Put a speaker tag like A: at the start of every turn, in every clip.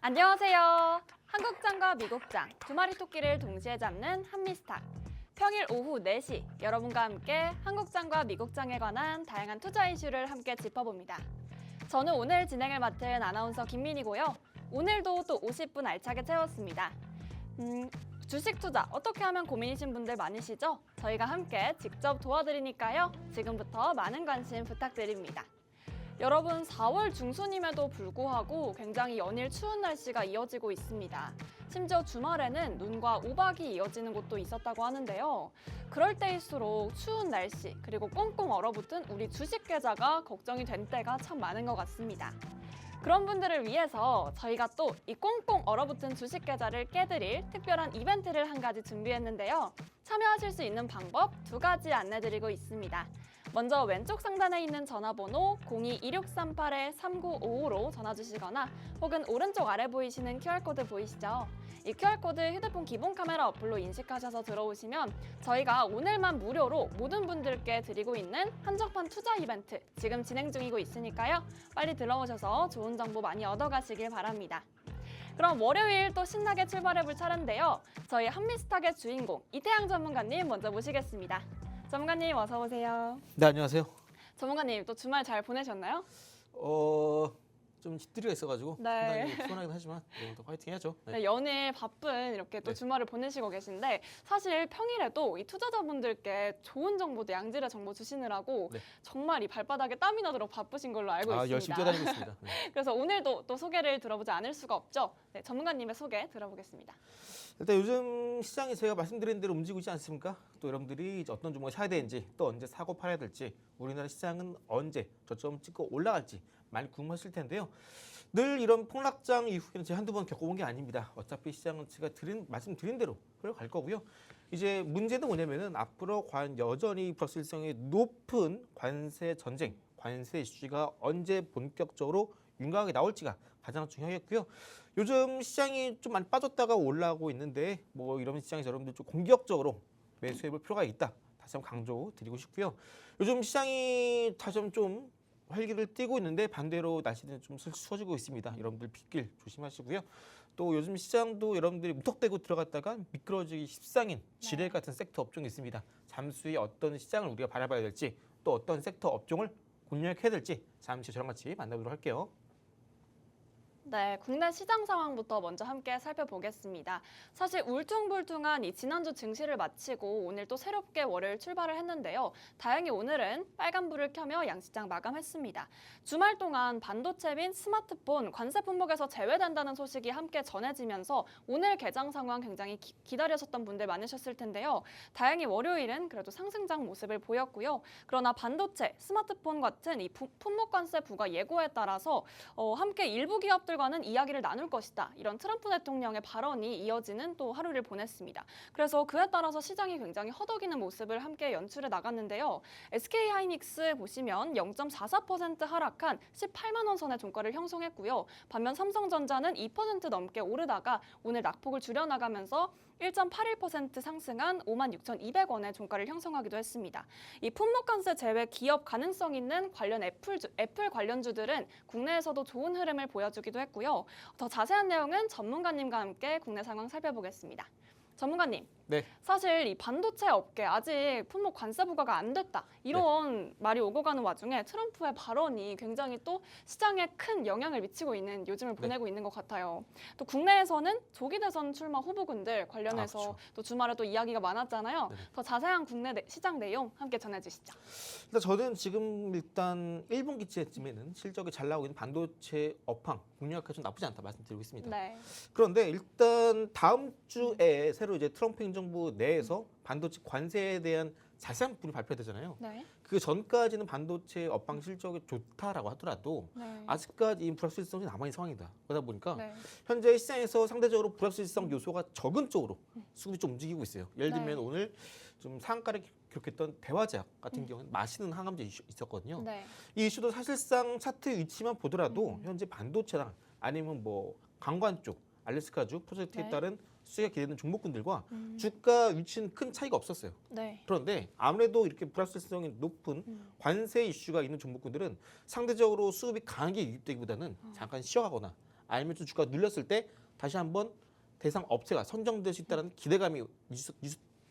A: 안녕하세요. 한국장과 미국장, 두 마리 토끼를 동시에 잡는 한미스탁. 평일 오후 4시 여러분과 함께 한국장과 미국장에 관한 다양한 투자 이슈를 함께 짚어봅니다. 저는 오늘 진행을 맡은 아나운서 김민희고요. 오늘도 또 50분 알차게 채웠습니다. 주식 투자 어떻게 하면 고민이신 분들 많으시죠? 저희가 함께 직접 도와드리니까요. 지금부터 많은 관심 부탁드립니다. 여러분, 4월 중순임에도 불구하고 굉장히 연일 추운 날씨가 이어지고 있습니다. 심지어 주말에는 눈과 우박이 이어지는 곳도 있었다고 하는데요. 그럴 때일수록 추운 날씨 그리고 꽁꽁 얼어붙은 우리 주식 계좌가 걱정이 된 때가 참 많은 것 같습니다. 그런 분들을 위해서 저희가 또 이 꽁꽁 얼어붙은 주식 계좌를 깨드릴 특별한 이벤트를 한 가지 준비했는데요. 참여하실 수 있는 방법 2가지 안내드리고 있습니다. 먼저 왼쪽 상단에 있는 전화번호 02-2638-3955로 전화 주시거나 혹은 오른쪽 아래 보이시는 QR코드 보이시죠? 이 QR코드 휴대폰 기본 카메라 어플로 인식하셔서 들어오시면 저희가 오늘만 무료로 모든 분들께 드리고 있는 한정판 투자 이벤트 지금 진행 중이고 있으니까요. 빨리 들어오셔서 좋은 정보 많이 얻어가시길 바랍니다. 그럼 월요일 또 신나게 출발해볼 차례인데요. 저희 한미스탁의 주인공 이태양 전문가님 먼저 모시겠습니다. 전문가님 어서 오세요.
B: 네, 안녕하세요.
A: 전문가님 또 주말 잘 보내셨나요?
B: 좀 hit들이가 있어가지고
A: 네.
B: 상당히 피곤하긴 하지만 또 화이팅 해야죠. 네.
A: 네, 연일 바쁜 이렇게 또
B: 네.
A: 주말을 보내시고 계신데 사실 평일에도 이 투자자분들께 좋은 정보도 양질의 정보 주시느라고
B: 네.
A: 정말 이 발바닥에 땀이 나도록 바쁘신 걸로 알고 있습니다.
B: 열심히 뛰어다니고 있습니다. 네.
A: 그래서 오늘도 또 소개를 들어보지 않을 수가 없죠. 네, 전문가님의 소개 들어보겠습니다.
B: 일단 요즘 시장이 제가 말씀드린 대로 움직이고 있지 않습니까? 또 여러분들이 이제 어떤 종목을 사야 되는지 또 언제 사고 팔아야 될지 우리나라 시장은 언제 저점 찍고 올라갈지 많이 궁금하실 텐데요. 늘 이런 폭락장 이후에는 제가 한두 번 겪어본 게 아닙니다. 어차피 시장은 제가 말씀드린 대로 흘러갈 거고요. 이제 문제는 뭐냐면은 앞으로 과연 여전히 불확실성이 높은 관세 전쟁, 관세 이슈가 언제 본격적으로 윤곽하게 나올지가 가장 중요하겠고요. 요즘 시장이 좀 많이 빠졌다가 올라오고 있는데 뭐 이런 시장에서 여러분들 좀 공격적으로 매수해볼 필요가 있다. 다시 한번 강조드리고 싶고요. 요즘 시장이 다시 좀 활기를 띠고 있는데 반대로 날씨는 좀 추워지고 있습니다. 여러분들 빗길 조심하시고요. 또 요즘 시장도 여러분들이 무턱대고 들어갔다가 미끄러지기 십상인 지뢰 같은 섹터 업종이 있습니다. 잠시 후에 어떤 시장을 우리가 바라봐야 될지 또 어떤 섹터 업종을 공략해야 될지 잠시 저랑 같이 만나보도록 할게요.
A: 네, 국내 시장 상황부터 먼저 함께 살펴보겠습니다. 사실 울퉁불퉁한 이 지난주 증시를 마치고 오늘 또 새롭게 월요일 출발을 했는데요. 다행히 오늘은 빨간불을 켜며 양시장 마감했습니다. 주말 동안 반도체 및 스마트폰 관세 품목에서 제외된다는 소식이 함께 전해지면서 오늘 개장 상황 굉장히 기다리셨던 분들 많으셨을 텐데요. 다행히 월요일은 그래도 상승장 모습을 보였고요. 그러나 반도체, 스마트폰 같은 이 품목 관세 부과 예고에 따라서 함께 일부 기업들과는 이야기를 나눌 것이다. 이런 트럼프 대통령의 발언이 이어지는 또 하루를 보냈습니다. 그래서 그에 따라서 시장이 굉장히 허덕이는 모습을 함께 연출해 나갔는데요. SK하이닉스 보시면 0.44% 하락한 18만 원 선의 종가를 형성했고요. 반면 삼성전자는 2% 넘게 오르다가 오늘 낙폭을 줄여나가면서 1.81% 상승한 56,200원의 종가를 형성하기도 했습니다. 이 품목관세 제외 기업 가능성 있는 관련 애플 관련주들은 국내에서도 좋은 흐름을 보여주기도 했고요. 더 자세한 내용은 전문가님과 함께 국내 상황 살펴보겠습니다. 전문가님,
B: 네.
A: 사실 이 반도체 업계 아직 품목 관세 부과가 안 됐다. 이런 말이 오고 가는 와중에 트럼프의 발언이 굉장히 또 시장에 큰 영향을 미치고 있는 요즘을 보내고 있는 것 같아요. 또 국내에서는 조기 대선 출마 후보군들 관련해서
B: 그렇죠.
A: 또 주말에 또 이야기가 많았잖아요.
B: 네.
A: 더 자세한 국내 시장 내용 함께 전해주시죠.
B: 일단 저는 지금 일단 1분기쯤에는 실적이 잘 나오고 있는 반도체 업황 공략하기 좀 나쁘지 않다 말씀드리고 있습니다.
A: 네.
B: 그런데 일단 다음 주에 새로 이제 트럼프 행정부 내에서 반도체 관세에 대한 자세한 부분이 발표되잖아요.
A: 네.
B: 그 전까지는 반도체 업황 실적이 좋다라고 하더라도
A: 네.
B: 아직까지 이 불확실성이 남아있는 상황이다. 그러다 보니까
A: 네.
B: 현재 시장에서 상대적으로 불확실성 요소가 적은 쪽으로 수급이 좀 움직이고 있어요. 예를 들면
A: 네.
B: 오늘 좀 상한가를 기록했던 대화제약 같은 경우는 마시는 항암제 이슈 있었거든요.
A: 네.
B: 이 이슈도 사실상 차트 위치만 보더라도 현재 반도체나 아니면 뭐 강관 쪽 알래스카주 프로젝트에
A: 네.
B: 따른 수익이 기대되는 종목군들과 주가 위치는 큰 차이가 없었어요.
A: 네.
B: 그런데 아무래도 이렇게 불확실성이 높은 관세 이슈가 있는 종목군들은 상대적으로 수급이 강하게 유입되기보다는 잠깐 쉬어가거나 아니면 좀 주가가 눌렸을 때 다시 한번 대상 업체가 선정될 수 있다는 기대감이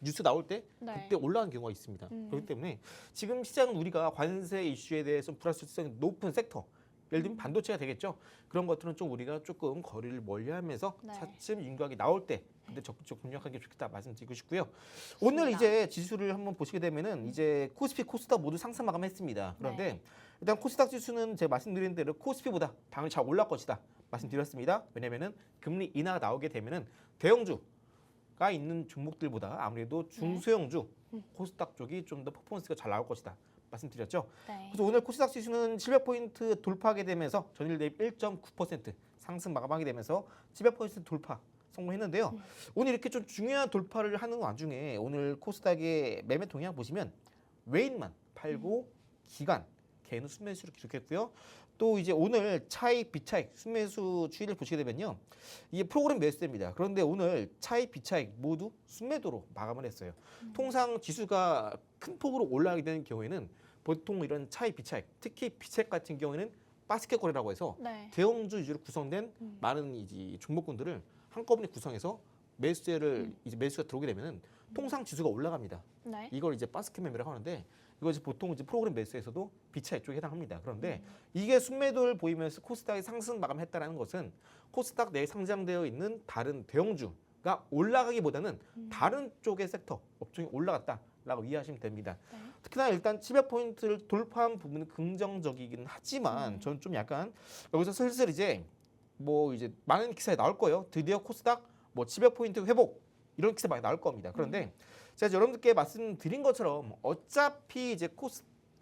B: 뉴스 나올 때
A: 네.
B: 그때 올라가는 경우가 있습니다. 그렇기 때문에 지금 시장은 우리가 관세 이슈에 대해서 불확실성이 높은 섹터, 예를 들면 반도체가 되겠죠. 그런 것들은 좀 우리가 조금 거리를 멀리하면서
A: 네.
B: 차츰 윤곽이 나올 때 그때 적극적으로 공략하는 게 좋겠다 말씀드리고 싶고요. 오늘
A: 좋습니다.
B: 이제 지수를 한번 보시게 되면은 이제 코스피, 코스닥 모두 상승 마감했습니다. 그런데
A: 네.
B: 일단 코스닥 지수는 제가 말씀드린 대로 코스피보다 당연히 잘 올랐 것이다 말씀드렸습니다. 왜냐면은 금리 인하가 나오게 되면은 대형주가 있는 종목들보다 아무래도 중소형주 코스닥 쪽이 좀 더 퍼포먼스가 잘 나올 것이다 말씀드렸죠.
A: 네.
B: 그래서 오늘 코스닥 지수는 700포인트 돌파하게 되면서 전일 대비 1.9% 상승 마감하게 되면서 700포인트 돌파 성공했는데요. 오늘 이렇게 좀 중요한 돌파를 하는 와중에 오늘 코스닥의 매매 동향 보시면 외인만 팔고 기관 개인은 순매수를 기록했고요. 또 이제 오늘 차익 비차익 순매수 추이를 보시게 되면요. 이게 프로그램 매수대입니다. 그런데 오늘 차익 비차익 모두 순매도로 마감을 했어요. 통상 지수가 큰 폭으로 올라가게 되는 경우에는 보통 이런 차익 비차익, 특히 비차익 같은 경우에는 바스켓 거래라고 해서
A: 네.
B: 대형주 위주로 구성된 많은 이제 종목군들을 한꺼번에 구성해서 매수세를 이제 매수가 들어오게 되면은 통상 지수가 올라갑니다.
A: 네.
B: 이걸 이제 바스켓 매매라고 하는데 이거 이제 보통 이제 프로그램 매수에서도 비차익 쪽에 해당합니다. 그런데 이게 순매도를 보이면서 코스닥이 상승 마감했다라는 것은 코스닥 내에 상장되어 있는 다른 대형주가 올라가기보다는 다른 쪽의 섹터 업종이 올라갔다라고 이해하시면 됩니다.
A: 네.
B: 특히나 일단 700포인트를 돌파한 부분은 긍정적이긴 하지만 저는 좀 약간 여기서 슬슬 이제 뭐 이제 많은 기사에 나올 거예요. 드디어 코스닥 뭐 700포인트 회복 이런 기사 많이 나올 겁니다. 그런데 제가 여러분들께 말씀드린 것처럼 어차피 이제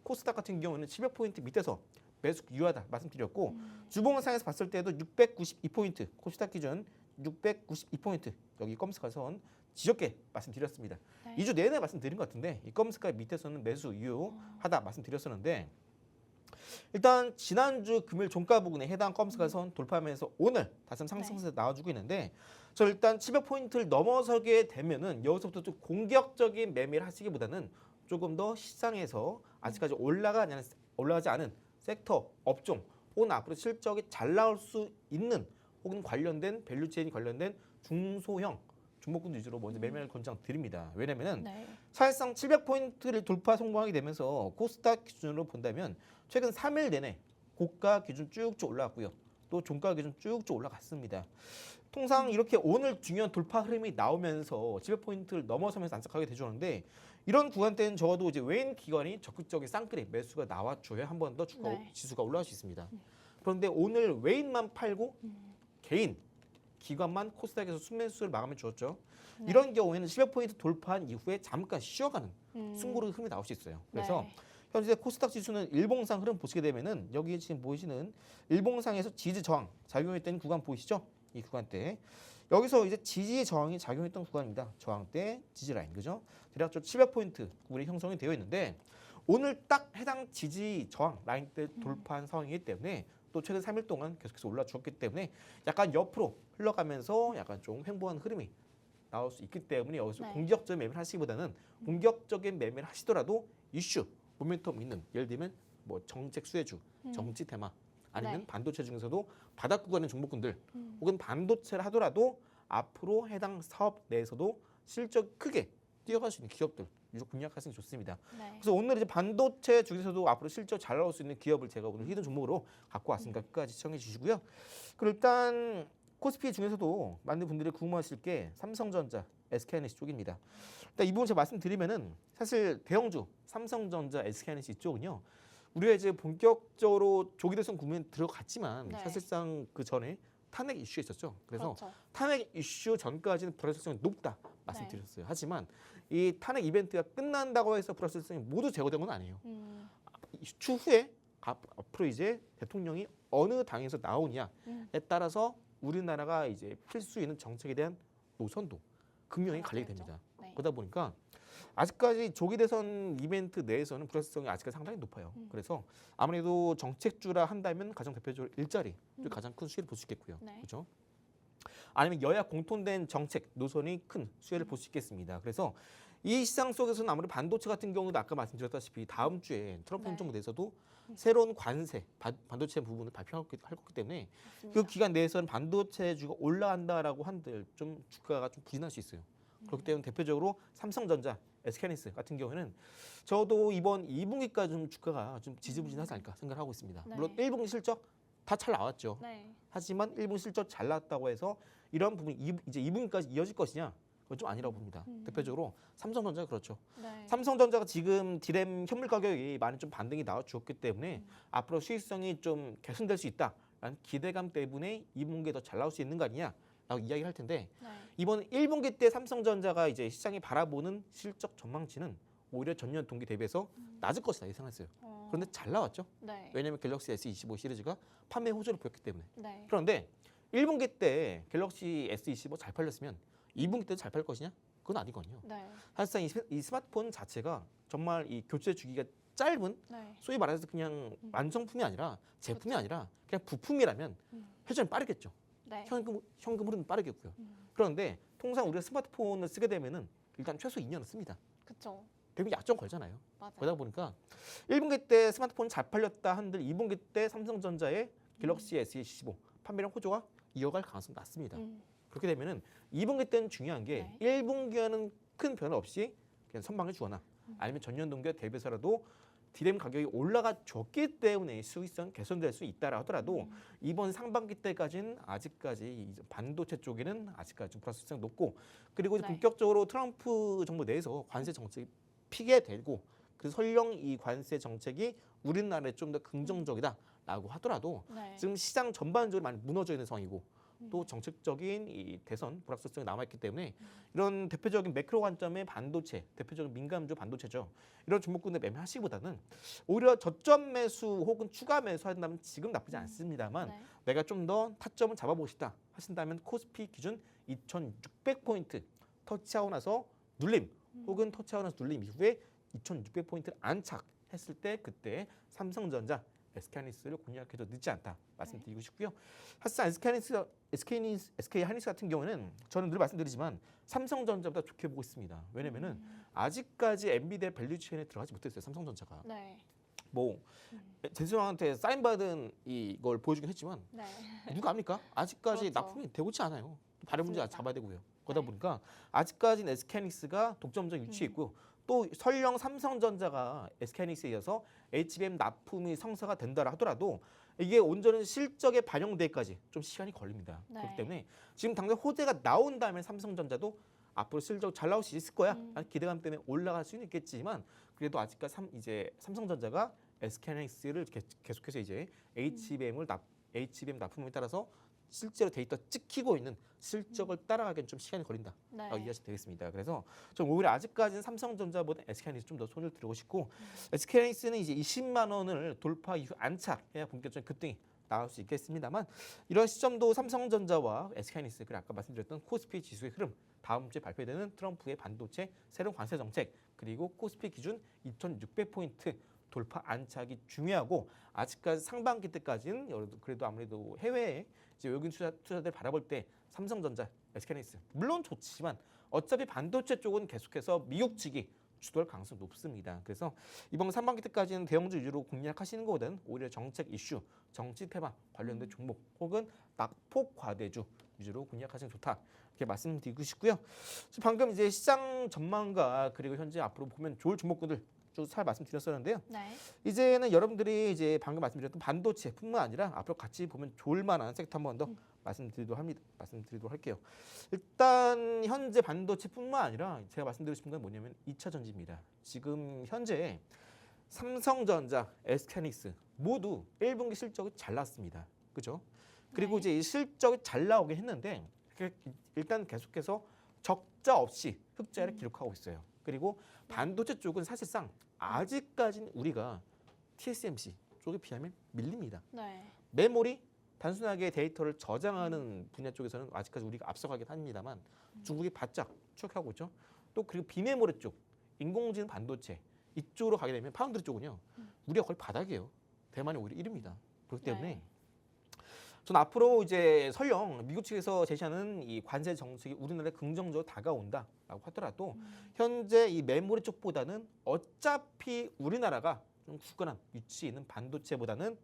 B: 코스닥 같은 경우는 700포인트 밑에서 매수 유효하다 말씀드렸고 주봉상에서 봤을 때도 692포인트 코스닥 기준 692포인트 여기 검색한 선 지적게 말씀드렸습니다.
A: 네.
B: 2주 내내 말씀드린 것 같은데 이 검색가 밑에서는 매수 유효하다 말씀드렸었는데 일단 지난주 금요일 종가 부근에 해당 검색가선 돌파하면서 오늘 다시 상승세 나와주고 있는데 저 일단 700포인트를 넘어서게 되면은 여기서부터 좀 공격적인 매매를 하시기보다는 조금 더 시장에서 아직까지 올라가지 않은 섹터, 업종 혹은 앞으로 실적이 잘 나올 수 있는 혹은 관련된 밸류체인이 관련된 중소형 종목군 위주로 먼저 매매를 권장드립니다. 왜냐면은
A: 네.
B: 사실상 700포인트를 돌파 성공하게 되면서 코스닥 기준으로 본다면 최근 3일 내내 고가 기준 쭉쭉 올라왔고요. 또 종가 기준 쭉쭉 올라갔습니다. 통상 이렇게 오늘 중요한 돌파 흐름이 나오면서 700포인트를 넘어서면서 안착하게 되주는데 이런 구간대는 적어도 이제 외인 기관이 적극적인 쌍끌이 매수가 나와줘야 한 번 더
A: 네.
B: 지수가 올라갈 수 있습니다. 그런데 오늘 외인만 팔고 개인 기관만 코스닥에서 순매수를 마감해 주었죠. 이런 경우에는 700포인트 돌파한 이후에 잠깐 쉬어가는 숨고르는 흐름이 나올 수 있어요. 그래서
A: 네.
B: 현재 코스닥 지수는 일봉상 흐름 보시게 되면은 여기 지금 보이시는 일봉상에서 지지 저항 작용했던 구간 보이시죠? 이 구간대 여기서 이제 지지 저항이 작용했던 구간입니다. 저항대 지지 라인 그죠? 대략적으로 700포인트 구간이 형성이 되어 있는데 오늘 딱 해당 지지 저항 라인 때 돌파한 상황이기 때문에 또 최근 3일 동안 계속해서 올라주었기 때문에 약간 옆으로 흘러가면서 약간 좀 횡보한 흐름이 나올 수 있기 때문에 여기서
A: 네.
B: 공격적인 매매를 하시기보다는 공격적인 매매를 하시더라도 이슈 모멘텀 있는 예를 들면 뭐 정책 수혜주, 정치 테마 아니면
A: 네.
B: 반도체 중에서도 바닥 구간의 종목군들 혹은 반도체를 하더라도 앞으로 해당 사업 내에서도 실적 크게 뛰어갈 수 있는 기업들 유독 공략하시는 게 좋습니다.
A: 네.
B: 그래서 오늘 이제 반도체 중에서도 앞으로 실적 잘 나올 수 있는 기업을 제가 오늘 히든 종목으로 갖고 왔으니까 끝까지 시청해 주시고요. 그리고 일단 코스피 중에서도 많은 분들이 궁금하실 게 삼성전자, SK하이닉스 쪽입니다. 일단 이 부분 제가 말씀드리면은 사실 대형주 삼성전자, SK하이닉스 이쪽은요. 우리가 이제 본격적으로 조기 대선 국면에 들어갔지만
A: 네.
B: 사실상 그 전에 탄핵 이슈가 있었죠. 그래서
A: 그렇죠.
B: 탄핵 이슈 전까지는 불확실성이 높다 말씀드렸어요. 하지만 이 탄핵 이벤트가 끝난다고 해서 불확실성이 모두 제거된 건 아니에요. 추후에 앞으로 이제 대통령이 어느 당에서 나오냐에 따라서 우리나라가 이제 필 수 있는 정책에 대한 노선도 극명히 갈리게 됩니다.
A: 네.
B: 그러다 보니까 아직까지 조기 대선 이벤트 내에서는 불확실성이 아직까지 상당히 높아요. 그래서 아무래도 정책주라 한다면 가장 대표적으로 일자리 가장 큰 수혜를 볼 수 있겠고요.
A: 네.
B: 그렇죠? 아니면 여야 공통된 정책 노선이 큰 수혜를 볼 수 있겠습니다. 그래서 이 시장 속에서는 아무래도 반도체 같은 경우도 아까 말씀드렸다시피 다음 주에 트럼프
A: 네.
B: 행정부 내에서도 새로운 관세, 반도체 부분을 발표할 거기 때문에
A: 맞습니다.
B: 그 기간 내에서는 반도체주가 올라간다라고 한들 좀 주가가 좀 부진할 수 있어요. 그렇기 때문에 대표적으로 삼성전자, SK하이닉스 같은 경우에는 저도 이번 2분기까지 좀 주가가 좀 지지부진하지 않을까 생각을 하고 있습니다.
A: 네.
B: 물론 1분기 실적 다 잘 나왔죠.
A: 네.
B: 하지만 1분기 실적 잘 나왔다고 해서 이런 부분이 이제 2분기까지 이어질 것이냐? 그건 좀 아니라고 봅니다. 대표적으로 삼성전자가 그렇죠.
A: 네.
B: 삼성전자가 지금 디램 현물 가격이 많이 좀 반등이 나와 주었기 때문에 앞으로 수익성이 좀 개선될 수 있다라는 기대감 때문에 2분기에 더 잘 나올 수 있는 거 아니냐라고 이야기를 할 텐데
A: 네.
B: 이번 1분기 때 삼성전자가 이제 시장이 바라보는 실적 전망치는 오히려 전년 동기 대비해서 낮을 것이다 예상했어요. 그런데 잘 나왔죠.
A: 네.
B: 왜냐하면 갤럭시 S25 시리즈가 판매 호조를 보였기 때문에.
A: 네.
B: 그런데 1분기 때 갤럭시 S25 잘 팔렸으면 2분기 때도 잘 팔 것이냐? 그건 아니거든요.
A: 네.
B: 사실상 이 스마트폰 자체가 정말 이 교체 주기가 짧은
A: 네.
B: 소위 말해서 그냥 완성품이 아니라 제품이 아니라 그냥 부품이라면 회전이 빠르겠죠.
A: 네.
B: 현금 흐름은 빠르겠고요. 그런데 통상 우리가 스마트폰을 쓰게 되면은 일단 최소 2년은 씁니다.
A: 그렇죠.
B: 대부분 약정 걸잖아요.
A: 맞아요.
B: 그러다 보니까 1분기 때 스마트폰 잘 팔렸다 한들 2분기 때 삼성전자의 갤럭시 S25 판매량 호조가 이어갈 가능성이 낮습니다. 그렇게 되면은 2분기 때는 중요한 게
A: 네.
B: 1분기와는 큰 변화 없이 그냥 선방을 주거나 아니면 전년 동기와 대비해서라도 디램 가격이 올라가 줬기 때문에 수익성 개선될 수 있다라 하더라도 이번 상반기 때까지는 아직까지 이 반도체 쪽에는 아직까지 좀 불확실성이 높고 그리고 이제
A: 네.
B: 본격적으로 트럼프 정부 내에서 관세 정책이 피게 되고 그 설령 이 관세 정책이 우리나라에 좀 더 긍정적이다라고 하더라도
A: 네.
B: 지금 시장 전반적으로 많이 무너져 있는 상황이고 또 정책적인 이 대선 불확실성이 남아있기 때문에 이런 대표적인 매크로 관점의 반도체, 대표적인 민감주 반도체죠. 이런 종목군에 매매하시기보다는 오히려 저점 매수 혹은 추가 매수한다면 지금 나쁘지 않습니다만
A: 네.
B: 내가 좀 더 타점을 잡아보고 싶다 하신다면 코스피 기준 2,600포인트 터치하고 나서 눌림 혹은 터치하고 나서 눌림 이후에 2,600포인트 안착했을 때 그때 삼성전자 SK하이닉스를 공략해도 늦지 않다 말씀드리고 싶고요. 사실상 SK하이닉스 같은 경우는 저는 늘 말씀드리지만 삼성전자보다 좋게 보고 있습니다. 왜냐면은 아직까지 엔비디아 밸류체인에 들어가지 못했어요. 삼성전자가.
A: 네.
B: 뭐 제스형한테 사인받은 이걸 보여주긴 했지만
A: 네.
B: 누가 압니까? 아직까지
A: 그렇죠.
B: 납품이 되고치 않아요. 발열 문제
A: 맞습니다.
B: 잡아야 되고요. 그러다
A: 네.
B: 보니까 아직까지는 SK하이닉스가 독점적 위치에 있고 또 설령 삼성전자가 SK하이닉스에 이어서 HBM 납품이 성사가 된다라 하더라도 이게 온전히 실적에 반영되기까지 좀 시간이 걸립니다.
A: 네.
B: 그렇기 때문에 지금 당장 호재가 나온 다음에 삼성전자도 앞으로 실적 잘 나올 수 있을 거야 라는 기대감 때문에 올라갈 수는 있겠지만 그래도 아직까지 이제 삼성전자가 SK하이닉스를 계속해서 이제 HBM 납품에 따라서 실제로 데이터 찍히고 있는 실적을 따라가기엔 좀 시간이 걸린다라고
A: 네.
B: 이해하시면 되겠습니다. 그래서 좀 오히려 아직까지는 삼성전자보다 SK하이닉스 좀 더 손을 들고 싶고 SK하이닉스는 이제 20만 원을 돌파 이후 안착해야 본격적인 급등이 나올 수 있겠습니다만 이런 시점도 삼성전자와 SK하이닉스 그리고 아까 말씀드렸던 코스피 지수의 흐름 다음 주에 발표되는 트럼프의 반도체 새로운 관세 정책 그리고 코스피 기준 2,600포인트 돌파 안착이 중요하고 아직까지 상반기 때까지는 그래도 아무래도 해외에 이제 외국인 투자들 바라볼 때 삼성전자, SK하이닉스 물론 좋지만 어차피 반도체 쪽은 계속해서 미국 측이 주도할 가능성이 높습니다. 그래서 이번 상반기 때까지는 대형주 위주로 공략하시는 것보다는 오히려 정책 이슈, 정치 테마 관련된 종목 혹은 낙폭 과대주 위주로 공략하시는 게 좋다. 이렇게 말씀드리고 싶고요. 방금 이제 시장 전망과 그리고 현재 앞으로 보면 좋을 종목군들 쭉 잘 말씀드렸었는데요.
A: 네.
B: 이제는 여러분들이 이제 방금 말씀드렸던 반도체뿐만 아니라 앞으로 같이 보면 좋을 만한 섹터 한 번 더 말씀드리도록 할게요. 일단 현재 반도체뿐만 아니라 제가 말씀드리고 싶은 건 뭐냐면 2차 전지입니다. 지금 현재 삼성전자, SK하이닉스 모두 1분기 실적이 잘 나왔습니다. 그죠? 그리고
A: 네.
B: 이제 이 실적이 잘 나오긴 했는데 일단 계속해서 적자 없이 흑자를 기록하고 있어요. 그리고 반도체 쪽은 사실상 아직까지는 우리가 TSMC 쪽에 비하면 밀립니다.
A: 네.
B: 메모리 단순하게 데이터를 저장하는 분야 쪽에서는 아직까지 우리가 앞서가긴 합니다만 중국이 바짝 추격하고 있죠. 또 그리고 비메모리 쪽 인공지능 반도체 이쪽으로 가게 되면 파운드리 쪽은요 우리가 거의 바닥이에요. 대만이 오히려 1위입니다. 그렇기 때문에
A: 네.
B: 전 앞으로 이제 설령 미국 측에서 제시하는 이 관세 정책이 우리나라에 긍정적으로 다가온다라고 하더라도 현재 이 메모리 쪽보다는 어차피 우리나라가 좀 굳건한 위치에 있는 반도체보다는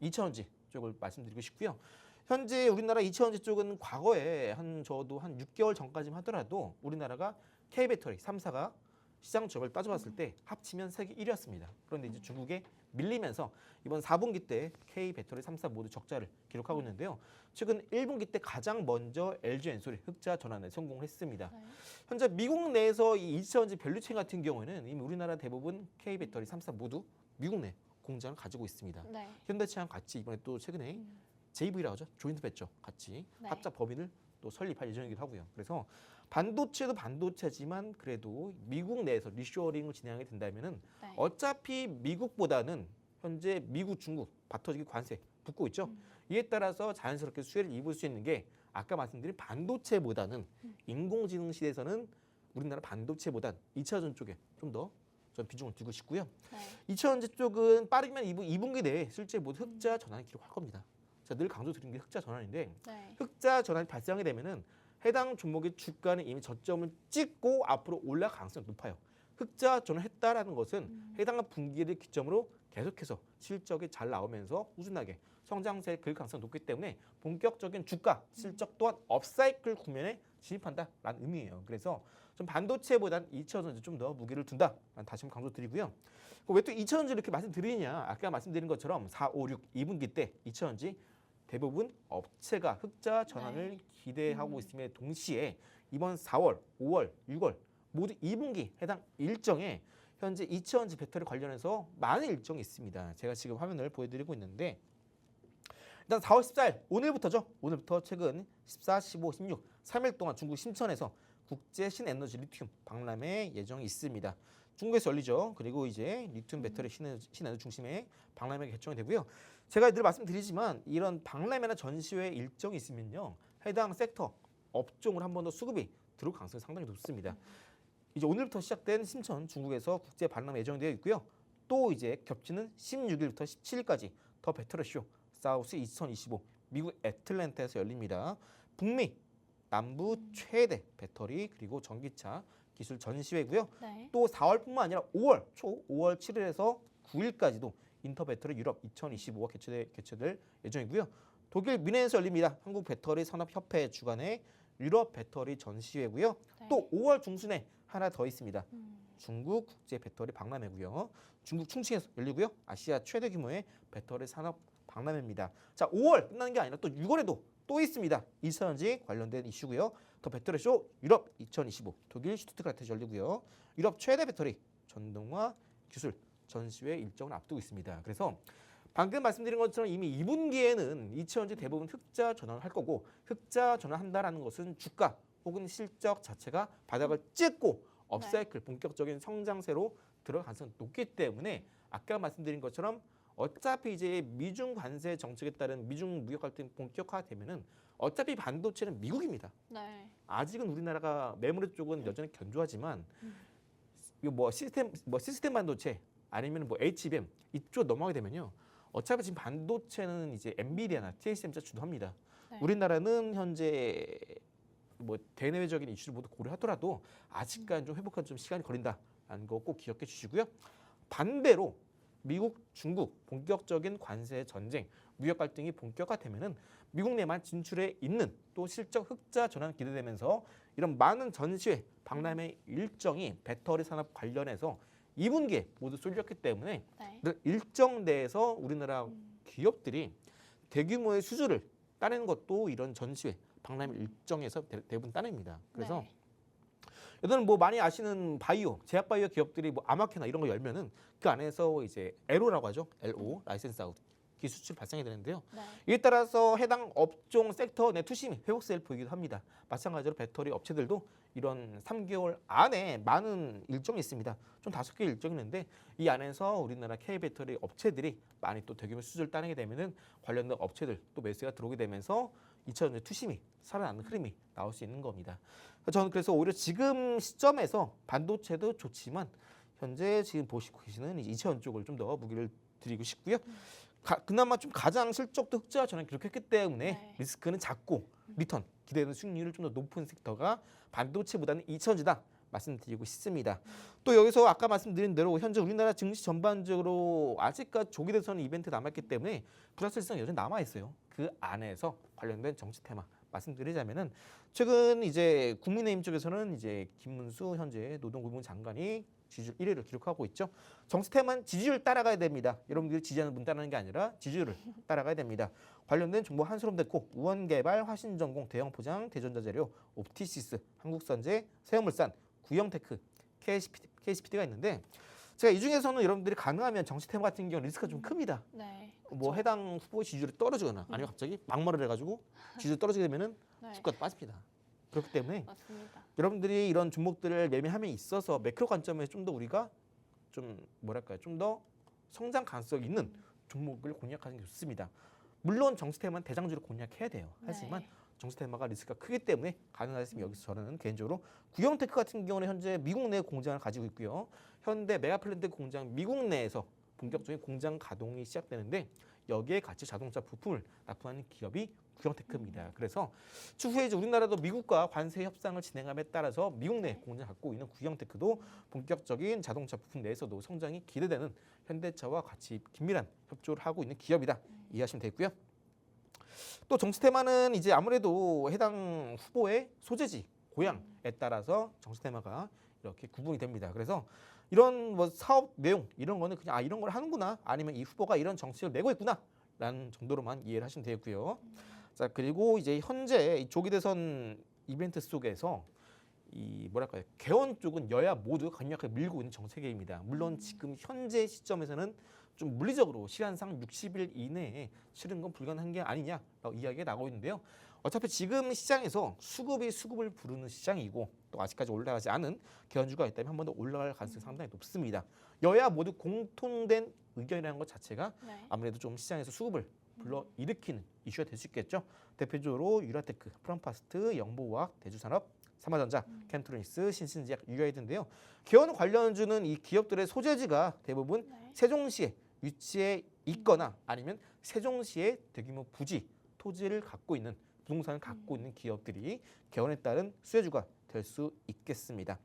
B: 2차전지 쪽을 말씀드리고 싶고요. 현재 우리나라 2차전지 쪽은 과거에 저도 한 6개월 전까지만 하더라도 우리나라가 K배터리 3사가 시장 점유율을 따져봤을 때 합치면 세계 1위였습니다. 그런데 이제 중국에 밀리면서 이번 4분기 때 K배터리 3사 모두 적자를 기록하고 있는데요. 최근 1분기 때 가장 먼저 LG엔솔이 흑자 전환에 성공을 했습니다.
A: 네.
B: 현재 미국 내에서 이 2차전지 밸류체인 같은 경우에는 이미 우리나라 대부분 K배터리 3사 모두 미국 내 공장을 가지고 있습니다.
A: 네.
B: 현대차랑 같이 이번에 또 최근에 JV라고 하죠. 조인트 벤처 같이
A: 네.
B: 합작 법인을 또 설립할 예정이기도 하고요. 그래서 반도체도 반도체지만 그래도 미국 내에서 리쇼어링을 진행하게 된다면은
A: 네.
B: 어차피 미국보다는 현재 미국, 중국 바터지기 관세 붙고 있죠. 이에 따라서 자연스럽게 수혜를 입을 수 있는 게 아까 말씀드린 반도체보다는 인공지능 시대에서는 우리나라 반도체보단 2차전 쪽에 좀 더 전 비중을 두고 싶고요.
A: 네.
B: 2차전지 쪽은 빠르면 2분기 내에 실제 모두 흑자 전환을 기록할 겁니다. 제가 늘 강조드리는 게 흑자 전환인데
A: 네.
B: 흑자 전환이 발생하게 되면은 해당 종목의 주가는 이미 저점을 찍고 앞으로 올라갈 가능성이 높아요. 흑자 전환했다라는 것은 해당 분기를 기점으로 계속해서 실적이 잘 나오면서 꾸준하게 성장세를 그릴 가능성이 높기 때문에 본격적인 주가, 실적 또한 업사이클 국면에 진입한다라는 의미예요. 그래서 좀 반도체보다는 2차전지 좀 더 무게를 둔다. 다시 한번 강조드리고요. 왜 또 2차전지 이렇게 말씀드리냐? 아까 말씀드린 것처럼 4, 5, 6, 2분기 때 2차전지 대부분 업체가 흑자 전환을 기대하고 있음에 동시에 이번 4월, 5월, 6월 모두 2분기 해당 일정에 현재 2차전지 배터리 관련해서 많은 일정이 있습니다. 제가 지금 화면을 보여드리고 있는데 일단 4월 14일 오늘부터죠. 오늘부터 최근 14, 15, 16 3일 동안 중국 심천에서 국제 신에너지 리튬 박람회 예정이 있습니다. 중국에서 열리죠. 그리고 이제 리튬 배터리 신에너지 중심의 박람회가 개최가 되고요. 제가 늘 말씀드리지만 이런 박람회나 전시회 일정이 있으면요. 해당 섹터, 업종을 한 번 더 수급이 들어올 가능성이 상당히 높습니다. 이제 오늘부터 시작된 심천 중국에서 국제 박람회 예정되어 있고요. 또 이제 겹치는 16일부터 17일까지 더 배터리 쇼 사우스 2025 미국 애틀랜타에서 열립니다. 북미 남부 최대 배터리 그리고 전기차 기술 전시회고요.
A: 네.
B: 또 4월뿐만 아니라 5월 7일에서 9일까지도 인터배터리 유럽 2025가 개최될 예정이고요. 독일 뮌헨에서 열립니다. 한국 배터리 산업협회 주관의 유럽 배터리 전시회고요.
A: 네.
B: 또 5월 중순에 하나 더 있습니다. 중국 국제 배터리 박람회고요. 중국 충칭에서 열리고요. 아시아 최대 규모의 배터리 산업 박람회입니다. 자, 5월 끝나는 게 아니라 또 6월에도 또 있습니다. 2차전지 관련된 이슈고요. 더 배터리 쇼 유럽 2025 독일 슈투트가르트에서 열리고요. 유럽 최대 배터리 전동화 기술 전시회 일정을 앞두고 있습니다. 그래서 방금 말씀드린 것처럼 이미 2분기에는 2차전지 대부분 흑자 전환을 할 거고 흑자 전환한다라는 것은 주가 혹은 실적 자체가 바닥을 찍고 업사이클 본격적인 성장세로 들어갈 가능성이 높기 때문에 아까 말씀드린 것처럼 어차피 이제 미중 관세 정책에 따른 미중 무역 갈등이 본격화되면은 어차피 반도체는 미국입니다.
A: 네.
B: 아직은 우리나라가 메모리 쪽은 여전히 견조하지만 이거 뭐 시스템 반도체 아니면 뭐 HBM 이쪽 넘어가게 되면요. 어차피 지금 반도체는 이제 엔비디아나 TSMC가 주도합니다.
A: 네.
B: 우리나라는 현재 뭐 대내외적인 이슈를 모두 고려하더라도 아직까지 좀 회복하는 좀 시간이 걸린다라는 거 꼭 기억해 주시고요. 반대로 미국, 중국 본격적인 관세 전쟁, 무역 갈등이 본격화되면은 미국 내만 진출해 있는 또 실적 흑자 전환 기대되면서 이런 많은 전시회, 박람회 일정이 배터리 산업 관련해서 2분기에 모두 쏠렸기 때문에
A: 네.
B: 이런 일정 내에서 우리나라 기업들이 대규모의 수주를 따내는 것도 이런 전시회, 박람회 일정에서 대부분 따냅니다. 그래서
A: 네.
B: 여러분 뭐 많이 아시는 바이오, 제약 바이오 기업들이 뭐 아마케나 이런 거 열면은 그 안에서 이제 LO라고 하죠. LO, 라이센스 아웃 기수출 발생이 되는데요.
A: 네.
B: 이에 따라서 해당 업종 섹터 내 투심이 회복세를 보이기도 합니다. 마찬가지로 배터리 업체들도 이런 3개월 안에 많은 일정이 있습니다. 좀 5개 일정이 있는데 이 안에서 우리나라 K배터리 업체들이 많이 또 대규모 수주를 따내게 되면은 관련된 업체들 또 매수가 들어오게 되면서 2차전지 투심이 살아나는 흐름이 나올 수 있는 겁니다. 저는 그래서 오히려 지금 시점에서 반도체도 좋지만 현재 지금 보시고 계시는 2차전 쪽을 좀 더 무기를 드리고 싶고요. 그나마 좀 가장 실적도 흑자 전환 기록했기 때문에
A: 네.
B: 리스크는 작고 리턴 기대되는 수익률을 좀 더 높은 섹터가 반도체보다는 2차전지다 말씀드리고 싶습니다. 또 여기서 아까 말씀드린 대로 현재 우리나라 증시 전반적으로 아직까지 조기대선 이벤트 남았기 때문에 불확실성 여전히 남아 있어요. 그 안에서 관련된 정치 테마 말씀드리자면은 최근 이제 국민의힘 쪽에서는 이제 김문수 현재 노동부문 장관이 지지율 1위를 기록하고 있죠. 정치 테마는 지지율 따라가야 됩니다. 여러분들이 지지하는 분 따르는 게 아니라 지지율을 따라가야 됩니다. 관련된 정보 한스럼 됐고 우원개발, 화신전공, 대형포장, 대전자재료, 옵티시스, 한국선제, 세형물산, 구형테크, KCPT가 있는데 제가 이 중에서는 여러분들이 가능하면 정치 테마 같은 경우는 리스크가 좀 큽니다.
A: 네.
B: 뭐 해당 후보의 지지율이 떨어지거나 아니면 갑자기 막말을 해가지고 지지율 떨어지게 되면은
A: 네.
B: 주가도 빠집니다. 그렇기 때문에
A: 맞습니다.
B: 여러분들이 이런 종목들을 매매함에 있어서 매크로 관점에서 좀 더 우리가 좀 뭐랄까요, 좀 더 성장 가능성 있는 종목을 공략하는 게 좋습니다. 물론 정치 테마는 대장주를 공략해야 돼요. 하지만
A: 네.
B: 정치 테마가 리스크가 크기 때문에 가능하시면 여기서 저는 개인적으로 구형테크 같은 경우는 현재 미국 내 공장을 가지고 있고요. 현대 메가플랜트 공장 미국 내에서 본격적인 공장 가동이 시작되는데 여기에 같이 자동차 부품을 납품하는 기업이 구형테크입니다. 그래서 추후에 이제 우리나라도 미국과 관세 협상을 진행함에 따라서 미국 내 공장 갖고 있는 구형테크도 본격적인 자동차 부품 내에서도 성장이 기대되는 현대차와 같이 긴밀한 협조를 하고 있는 기업이다. 이해하시면 되고요. 또 정치 테마는 이제 아무래도 해당 후보의 소재지, 고향에 따라서 정치 테마가 이렇게 구분이 됩니다. 그래서 이런 뭐 사업 내용 이런 거는 그냥 이런 걸 하는구나 아니면 이 후보가 이런 정책을 내고 있구나라는 정도로만 이해를 하시면 되고요. 자 그리고 이제 현재 이 조기 대선 이벤트 속에서 이 뭐랄까요 개헌 쪽은 여야 모두 강력하게 밀고 있는 정책입니다. 물론 지금 현재 시점에서는 좀 물리적으로 시간상 60일 이내에 치르는 건 불가능한 게 아니냐라고 이야기가 나오고 있는데요. 어차피 지금 시장에서 수급이 수급을 부르는 시장이고 또 아직까지 올라가지 않은 개헌주가 있다면 한 번 더 올라갈 가능성이 상당히 높습니다. 여야 모두 공통된 의견이라는 것 자체가
A: 네.
B: 아무래도 좀 시장에서 수급을 불러 일으키는 이슈가 될 수 있겠죠. 대표적으로 유라테크, 프롬파스트, 영보화학, 대주산업, 삼화전자, 캠트로닉스, 신신제약, 유아이드인데요. 개헌 관련주는 이 기업들의 소재지가 대부분
A: 네.
B: 세종시에 위치해 있거나 아니면 세종시에 대규모 부지, 토지를 갖고 있는 부동산을 갖고 있는 기업들이 개헌에 따른 수혜주가 될 수 있겠습니다.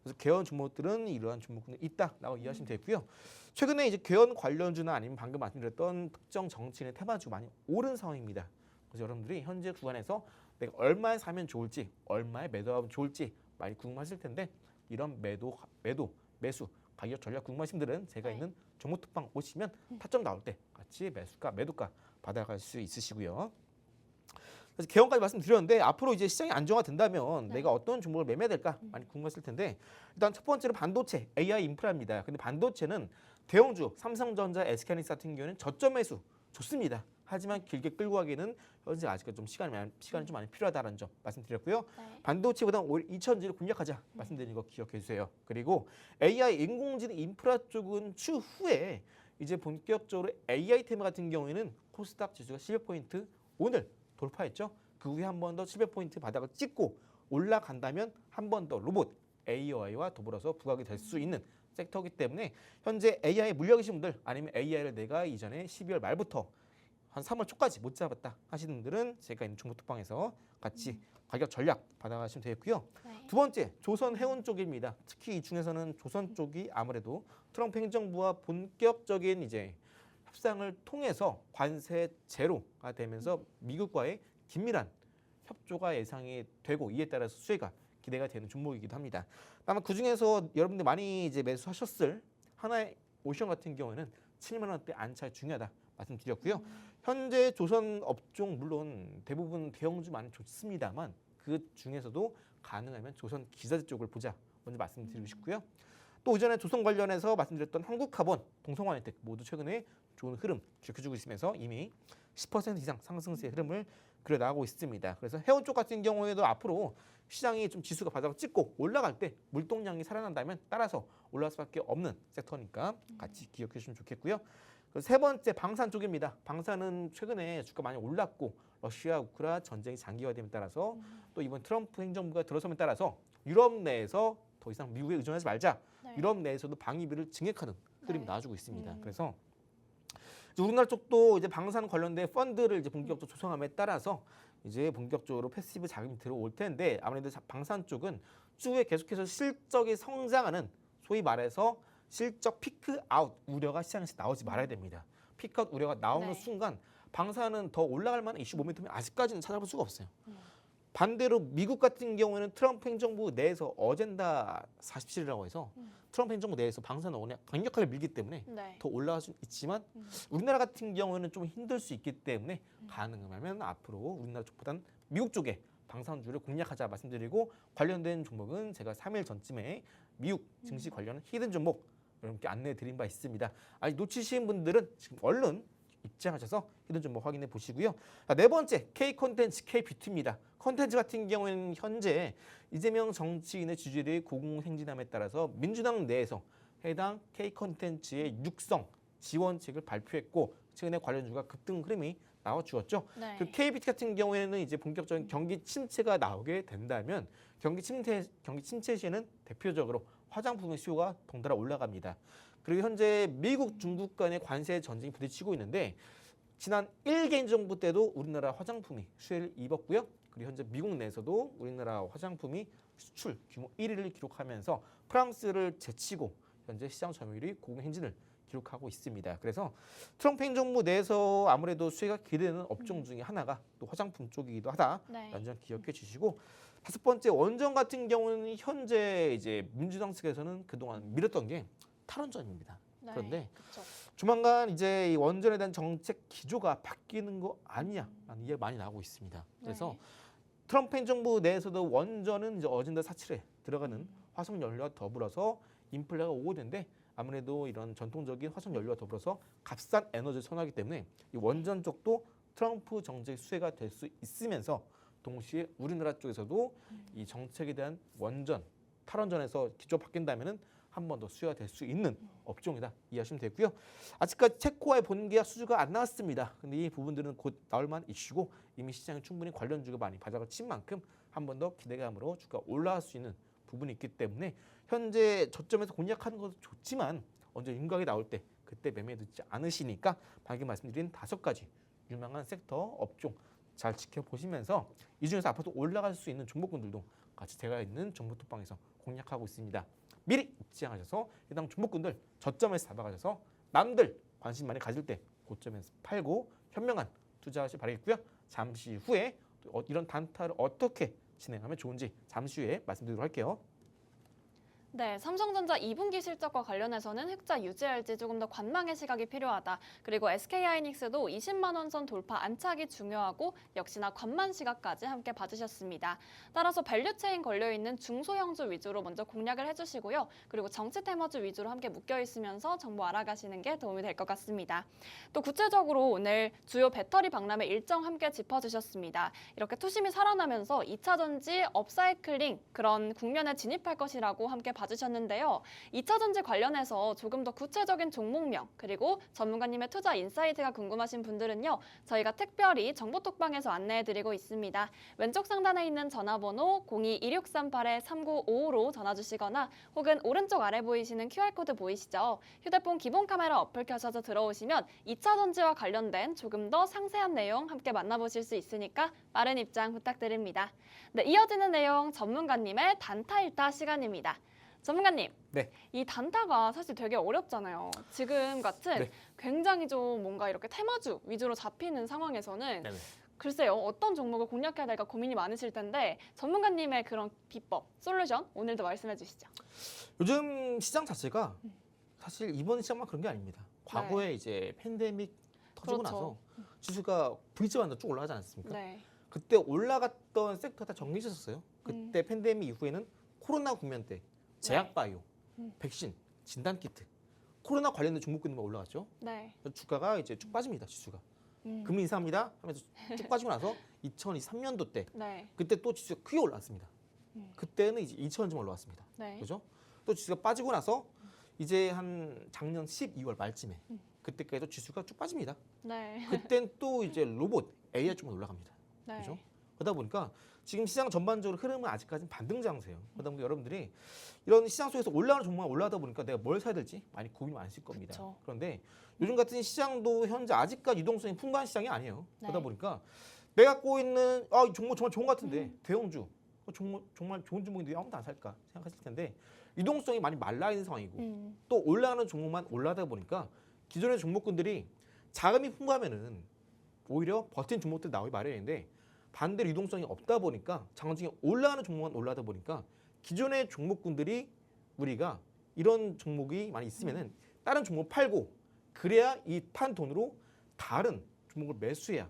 B: 그래서 개헌 종목들은 이러한 종목들이 있다라고 이해하시면 되고요. 최근에 이제 개헌 관련주나 아니면 방금 말씀드렸던 특정 정치인의 테마주 많이 오른 상황입니다. 그래서 여러분들이 현재 구간에서 내가 얼마에 사면 좋을지, 얼마에 매도하면 좋을지 많이 궁금하실 텐데 이런 매도, 매수, 가격 전략 궁금하신 분들은 제가
A: 네.
B: 있는 종목 특방 오시면 타점 나올 때 같이 매수가, 매도가 받아갈 수 있으시고요. 그래서 개헌까지 말씀드렸는데 앞으로 이제 시장이 안정화된다면
A: 네.
B: 내가 어떤 종목을 매매해야 될까 많이 궁금했을 텐데 일단 첫 번째로 반도체, AI 인프라입니다. 근데 반도체는 대형주 삼성전자, SK하이닉스 같은 경우에는 저점 매수 좋습니다. 하지만 길게 끌고 가기에는 현재 아직까지 좀 시간이 좀 많이 필요하다는 점 말씀드렸고요.
A: 네.
B: 반도체보다 오히려 2차전지를 공략하자 말씀드린 거 기억해 주세요. 그리고 AI 인공지능 인프라 쪽은 추후에 이제 본격적으로 AI 테마 같은 경우에는 코스닥 지수가 700포인트 오늘 돌파했죠. 그 후에 한 번 더 700포인트 바닥을 찍고 올라간다면 한 번 더 로봇 AI와 더불어서 부각이 될 수 있는 섹터이기 때문에 현재 AI 물려 계신 분들 아니면 AI를 내가 이전에 12월 말부터 한 3월 초까지 못 잡았다 하시는 분들은 제가 있는 종목 특방에서 같이 가격 전략 받아가시면 되겠고요.
A: 네.
B: 두 번째 조선 해운 쪽입니다. 특히 이 중에서는 조선 쪽이 아무래도 트럼프 행정부와 본격적인 이제 협상을 통해서 관세 제로가 되면서 미국과의 긴밀한 협조가 예상이 되고 이에 따라서 수혜가 기대가 되는 종목이기도 합니다. 아마 그 중에서 여러분들 많이 이제 매수하셨을 하나의 오션 같은 경우에는 7만 원대 안착이 중요하다 말씀드렸고요. 현재 조선 업종 물론 대부분 대형주 많이 좋습니다만 그 중에서도 가능하면 조선 기자재 쪽을 보자 먼저 말씀드리고 싶고요. 또 이전에 조선 관련해서 말씀드렸던 한국카본, 동성화이텍 모두 최근에 좋은 흐름 기록해주고 있으면서 이미 10% 이상 상승세의 흐름을 그려나가고 있습니다. 그래서 해운 쪽 같은 경우에도 앞으로 시장이 좀 지수가 바닥을 찍고 올라갈 때 물동량이 살아난다면 따라서 올라갈 수밖에 없는 섹터니까 같이 기억해 주시면 좋겠고요. 그리고 세 번째 방산 쪽입니다. 방산은 최근에 주가 많이 올랐고 러시아 우크라 전쟁이 장기화됨에 따라서 또 이번 트럼프 행정부가 들어섬에 따라서 유럽 내에서 더 이상 미국에 의존하지 말자.
A: 네.
B: 유럽 내에서도 방위비를 증액하는 흐름이
A: 네.
B: 나와주고 있습니다. 그래서 이제 우리나라 쪽도 이제 방산 관련된 펀드를 이제 본격적으로 조성함에 따라서 이제 본격적으로 패시브 자금이 들어올 텐데 아무래도 방산 쪽은 추후에 계속해서 실적이 성장하는 소위 말해서 실적 피크 아웃 우려가 시장에서 나오지 말아야 됩니다. 피크 아웃 우려가 나오는
A: 네.
B: 순간 방사는 더 올라갈 만한 이슈 모멘텀이 아직까지는 찾아볼 수가 없어요. 반대로 미국 같은 경우에는 트럼프 행정부 내에서 어젠다 47이라고 해서 트럼프 행정부 내에서 방사는 워낙 강력하게 밀기 때문에
A: 네.
B: 더 올라갈 수 있지만 우리나라 같은 경우에는 좀 힘들 수 있기 때문에 가능하면 앞으로 우리나라 쪽보다는 미국 쪽에 방산주를 공략하자 말씀드리고 관련된 종목은 제가 3일 전쯤에 미국 증시 관련 히든 종목 여러분께 안내해 드린 바 있습니다. 아직 놓치신 분들은 지금 얼른 입장하셔서 히든 종목 확인해 보시고요. 자, 네 번째 K 콘텐츠 K 뷰티입니다. 콘텐츠 같은 경우에는 현재 이재명 정치인의 지지율이 고공행진함에 따라서 민주당 내에서 해당 K 콘텐츠의 육성 지원책을 발표했고 최근에 관련주가 급등 흐름이 나와주었죠.
A: 네.
B: 그 KBT 같은 경우에는 이제 본격적인 경기 침체가 나오게 된다면 경기 침체 시에는 대표적으로 화장품의 수요가 덩달아 올라갑니다. 그리고 현재 미국, 중국 간의 관세 전쟁이 부딪히고 있는데 지난 1개년 정부 때도 우리나라 화장품이 수혜를 입었고요. 그리고 현재 미국 내에서도 우리나라 화장품이 수출 규모 1위를 기록하면서 프랑스를 제치고 현재 시장 점유율이 고공행진을 기록하고 있습니다. 그래서 트럼프 행정부 내에서 아무래도 수혜가 기대되는 업종 중에 하나가 또 화장품 쪽이기도 하다.
A: 네.
B: 완전 기억해 주시고 다섯 번째 원전 같은 경우는 현재 이제 민주당 측에서는 그동안 밀었던 게 탈원전입니다.
A: 네.
B: 그런데
A: 그쵸.
B: 조만간 이제 이 원전에 대한 정책 기조가 바뀌는 거 아니냐라는 이야기가 많이 나오고 있습니다. 그래서
A: 네.
B: 트럼프 행정부 내에서도 원전은 이제 어젠다 47에 들어가는 화석 연료와 더불어서 인플레가 오고 있는데 아무래도 이런 전통적인 화석 연료와 더불어서 값싼 에너지를 선호하기 때문에 이 원전 쪽도 트럼프 정책 수혜가 될 수 있으면서 동시에 우리나라 쪽에서도 이 정책에 대한 원전, 탈원전에서 기조 바뀐다면은 한 번 더 수혜가 될 수 있는 업종이다 이해하시면 되고요. 아직까지 체코와의 본계약 수주가 안 나왔습니다. 근데 이 부분들은 곧 나올 만한 이슈고 이미 시장에 충분히 관련주가 많이 바닥을 친 만큼 한 번 더 기대감으로 주가 올라갈 수 있는 부분이 있기 때문에 현재 저점에서 공략하는 것도 좋지만 언제 윤곽이 나올 때 그때 매매 늦지 않으시니까 방금 말씀드린 5가지 유망한 섹터 업종 잘 지켜보시면서 이 중에서 앞으로 올라갈 수 있는 종목군들도 같이 제가 있는 정보톡방에서 공략하고 있습니다. 미리 입장하셔서 해당 종목군들 저점에서 잡아가셔서 남들 관심 많이 가질 때 고점에서 팔고 현명한 투자하시기 바라겠고요. 잠시 후에 또 이런 단타를 어떻게 진행하면 좋은지 잠시 후에 말씀드리도록 할게요.
A: 네, 삼성전자 2분기 실적과 관련해서는 흑자 유지할지 조금 더 관망의 시각이 필요하다. 그리고 SK하이닉스도 20만 원 선 돌파 안착이 중요하고 역시나 관망 시각까지 함께 봐주셨습니다. 따라서 밸류체인 걸려있는 중소형주 위주로 먼저 공략을 해주시고요. 그리고 정치 테마주 위주로 함께 묶여있으면서 정보 알아가시는 게 도움이 될 것 같습니다. 또 구체적으로 오늘 주요 배터리 박람회 일정 함께 짚어주셨습니다. 이렇게 투심이 살아나면서 2차 전지 업사이클링 그런 국면에 진입할 것이라고 함께 봐주셨는데요. 2차 전지 관련해서 조금 더 구체적인 종목명 그리고 전문가님의 투자 인사이트가 궁금하신 분들은요. 저희가 특별히 정보톡방에서 안내해드리고 있습니다. 왼쪽 상단에 있는 전화번호 02-2638-3955로 전화주시거나 혹은 오른쪽 아래 보이시는 QR코드 보이시죠? 휴대폰 기본 카메라 어플 켜셔서 들어오시면 2차 전지와 관련된 조금 더 상세한 내용 함께 만나보실 수 있으니까 빠른 입장 부탁드립니다. 네, 이어지는 내용 전문가님의 단타 일타 시간입니다. 전문가님,
B: 네.
A: 이 단타가 사실 되게 어렵잖아요. 지금 같은
B: 네.
A: 굉장히 좀 뭔가 이렇게 테마주 위주로 잡히는 상황에서는
B: 네네.
A: 글쎄요, 어떤 종목을 공략해야 될까 고민이 많으실 텐데 전문가님의 그런 비법, 솔루션 오늘도 말씀해 주시죠.
B: 요즘 시장 자체가 사실 이번 시장만 그런 게 아닙니다. 과거에 이제 팬데믹 터지고
A: 그렇죠.
B: 나서 지수가 V자반으로 쭉 올라가지 않았습니까?
A: 네.
B: 그때 올라갔던 섹터 다 정리했었어요. 그때 팬데믹 이후에는 코로나 국면 때 제약바이오, 백신, 진단키트, 코로나 관련된 종목군들만 올라갔죠.
A: 네.
B: 주가가 이제 쭉 빠집니다. 지수가. 금리 인상합니다 하면서 쭉 빠지고 나서 2023년도 때
A: 네.
B: 그때 또 지수가 크게 올랐습니다. 그때는 이제 2,000원쯤 올라왔습니다.
A: 네.
B: 그죠? 또 지수가 빠지고 나서 이제 한 작년 12월 말쯤에 그때까지도 지수가 쭉 빠집니다.
A: 네.
B: 그땐 또 이제 로봇 AI 쪽으로 올라갑니다.
A: 네.
B: 그죠? 그러다 보니까 지금 시장 전반적으로 흐름은 아직까지는 반등 장세예요. 그러다 보니까 여러분들이 이런 시장 속에서 올라가는 종목만 올라가다 보니까 내가 뭘 사야 될지 많이 고민이 많으실 겁니다.
A: 그쵸.
B: 그런데 요즘 같은 시장도 현재 아직까지 유동성이 풍부한 시장이 아니에요. 그러다
A: 네.
B: 보니까 내가 갖고 있는 이 종목 정말 좋은 것 같은데 대형주 정말 좋은 종목인데 왜 아무도 안 살까 생각하실 텐데 유동성이 많이 말라 있는 상황이고 또 올라가는 종목만 올라가다 보니까 기존의 종목군들이 자금이 풍부하면은 오히려 버틴 종목들 나오기 마련인데 반대로 유동성이 없다 보니까 장중에 올라가는 종목만 올라가다 보니까 기존의 종목군들이 우리가 이런 종목이 많이 있으면은 다른 종목 팔고 그래야 이 판 돈으로 다른 종목을 매수해야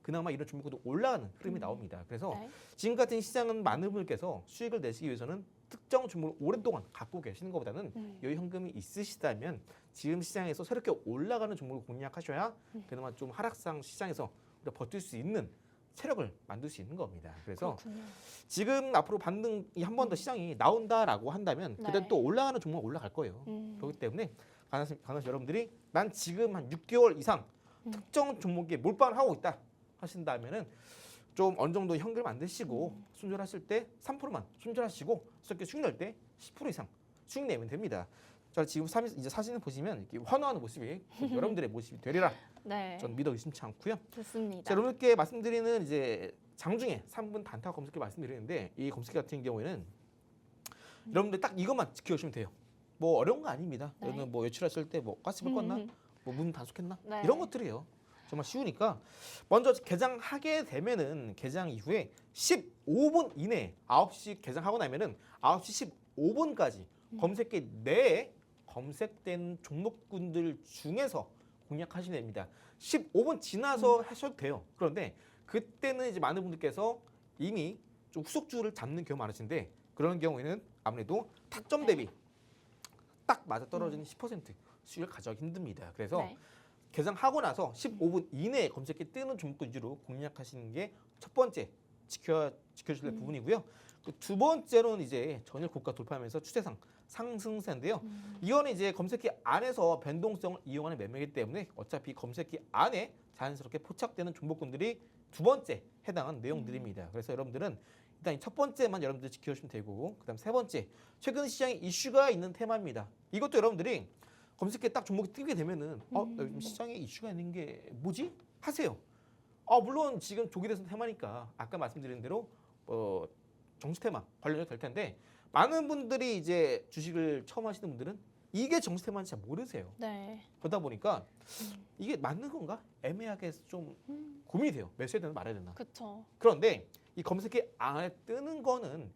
B: 그나마 이런 종목도 올라가는 흐름이 나옵니다. 그래서
A: 네.
B: 지금 같은 시장은 많은 분들께서 수익을 내시기 위해서는 특정 종목을 오랫동안 갖고 계시는 것보다는 여유 현금이 있으시다면 지금 시장에서 새롭게 올라가는 종목을 공략하셔야 그나마 좀 하락상 시장에서 우리가 버틸 수 있는 체력을 만들 수 있는 겁니다. 그래서
A: 그렇군요.
B: 지금 앞으로 반등이 한 번 더 시장이 나온다라고 한다면
A: 네.
B: 그때 또 올라가는 종목은 올라갈 거예요.
A: 음.
B: 그렇기 때문에 간호사 여러분들이 난 지금 한 6개월 이상 특정 종목에 몰빵을 하고 있다 하신다면은 좀 어느 정도 현금을 만드시고 손절하실 때 3%만 손절하시고 그렇게 수익 낼 때 10% 이상 수익 내면 됩니다. 자 지금 이제 사진을 보시면 이렇게 환호하는 모습이 여러분들의 모습이 되리라
A: 네.
B: 전 믿어 의심치 않고요.
A: 좋습니다.
B: 자, 여러분께 말씀드리는 이제 장중에 3분 단타 검색기 말씀드리는데 이 검색기 같은 경우에는 여러분들 딱 이것만 지켜주시면 돼요. 뭐 어려운 거 아닙니다.
A: 네.
B: 여러분 뭐 외출하실 때 뭐 가스불 껐나, 뭐 문 단속했나
A: 네.
B: 이런 것들이에요. 정말 쉬우니까 먼저 개장하게 되면은 개장 이후에 15분 이내 9시 개장하고 나면은 9시 15분까지 검색기 내에 검색된 종목군들 중에서 공략하시면 됩니다. 15분 지나서 하셔도 돼요. 그런데 그때는 이제 많은 분들께서 이미 좀 후속주를 잡는 경우 많으신데 그런 경우에는 아무래도 타점 대비 딱 맞아 떨어지는 10% 수익을 가져가기 힘듭니다. 그래서
A: 네.
B: 개장하고 나서 15분 이내에 검색기 뜨는 종목 위주로 공략하시는 게 첫 번째 지켜주실 부분이고요. 그 두 번째로는 이제 전일 고가 돌파하면서 추세상 상승세인데요. 이거는 이제 검색기 안에서 변동성을 이용하는 매매이기 때문에 어차피 검색기 안에 자연스럽게 포착되는 종목군들이 두 번째 해당하는 내용들입니다. 그래서 여러분들은 일단 이 첫 번째만 여러분들 지켜주시면 되고 그다음 세 번째 최근 시장에 이슈가 있는 테마입니다. 이것도 여러분들이 검색기에 딱 종목이 뜨게 되면은 나 요즘 시장에 이슈가 있는 게 뭐지? 하세요. 물론 지금 조기 대선 테마니까 아까 말씀드린 대로 정치 테마 관련이 될 텐데 많은 분들이 이제 주식을 처음 하시는 분들은 이게 정치 테마인지 잘 모르세요.
A: 네.
B: 그러다 보니까 이게 맞는 건가? 애매하게 좀 고민이 돼요. 매수해야 되나 말아야 되나.
A: 그렇죠.
B: 그런데 이 검색기 안에 뜨는 거는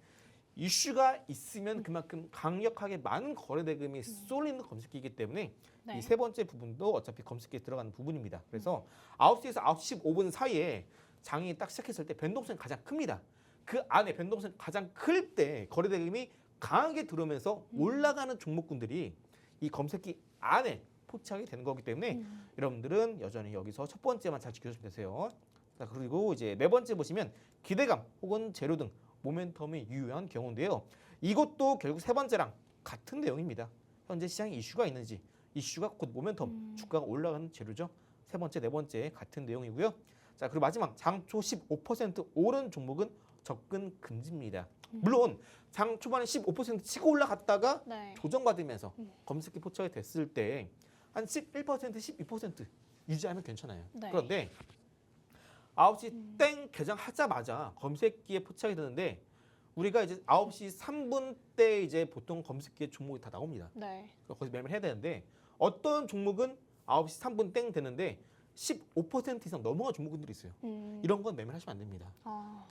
B: 이슈가 있으면 그만큼 강력하게 많은 거래 대금이 쏠리는 검색기이기 때문에
A: 네.
B: 이 세 번째 부분도 어차피 검색기에 들어가는 부분입니다. 그래서 9시에서 9시 15분 사이에 장이 딱 시작했을 때 변동성이 가장 큽니다. 그 안에 변동성이 가장 클 때 거래 대금이 강하게 들어오면서 올라가는 종목군들이 이 검색기 안에 포착이 되는 거기 때문에 여러분들은 여전히 여기서 첫 번째만 잘 지켜주시면 되세요. 자, 그리고 이제 네 번째 보시면 기대감 혹은 재료 등 모멘텀이 유효한 경우인데요. 이것도 결국 세 번째랑 같은 내용입니다. 현재 시장에 이슈가 있는지 이슈가 곧 모멘텀 주가가 올라가는 재료죠. 세 번째, 네 번째 같은 내용이고요. 자 그리고 마지막 장초 15% 오른 종목은 접근 금지입니다. 물론 장 초반에 15% 치고 올라갔다가
A: 네.
B: 조정받으면서 검색기 포착이 됐을 때 한 11%, 12% 유지하면 괜찮아요.
A: 네.
B: 그런데 9시 땡 개장하자마자 검색기에 포착이 되는데 우리가 이제 9시 3분 때 이제 보통 검색기에 종목이 다 나옵니다.
A: 네.
B: 거기서 매매를 해야 되는데 어떤 종목은 9시 3분 땡 되는데 15% 이상 넘어간 종목들이 있어요. 이런 건 매매를 하시면 안 됩니다.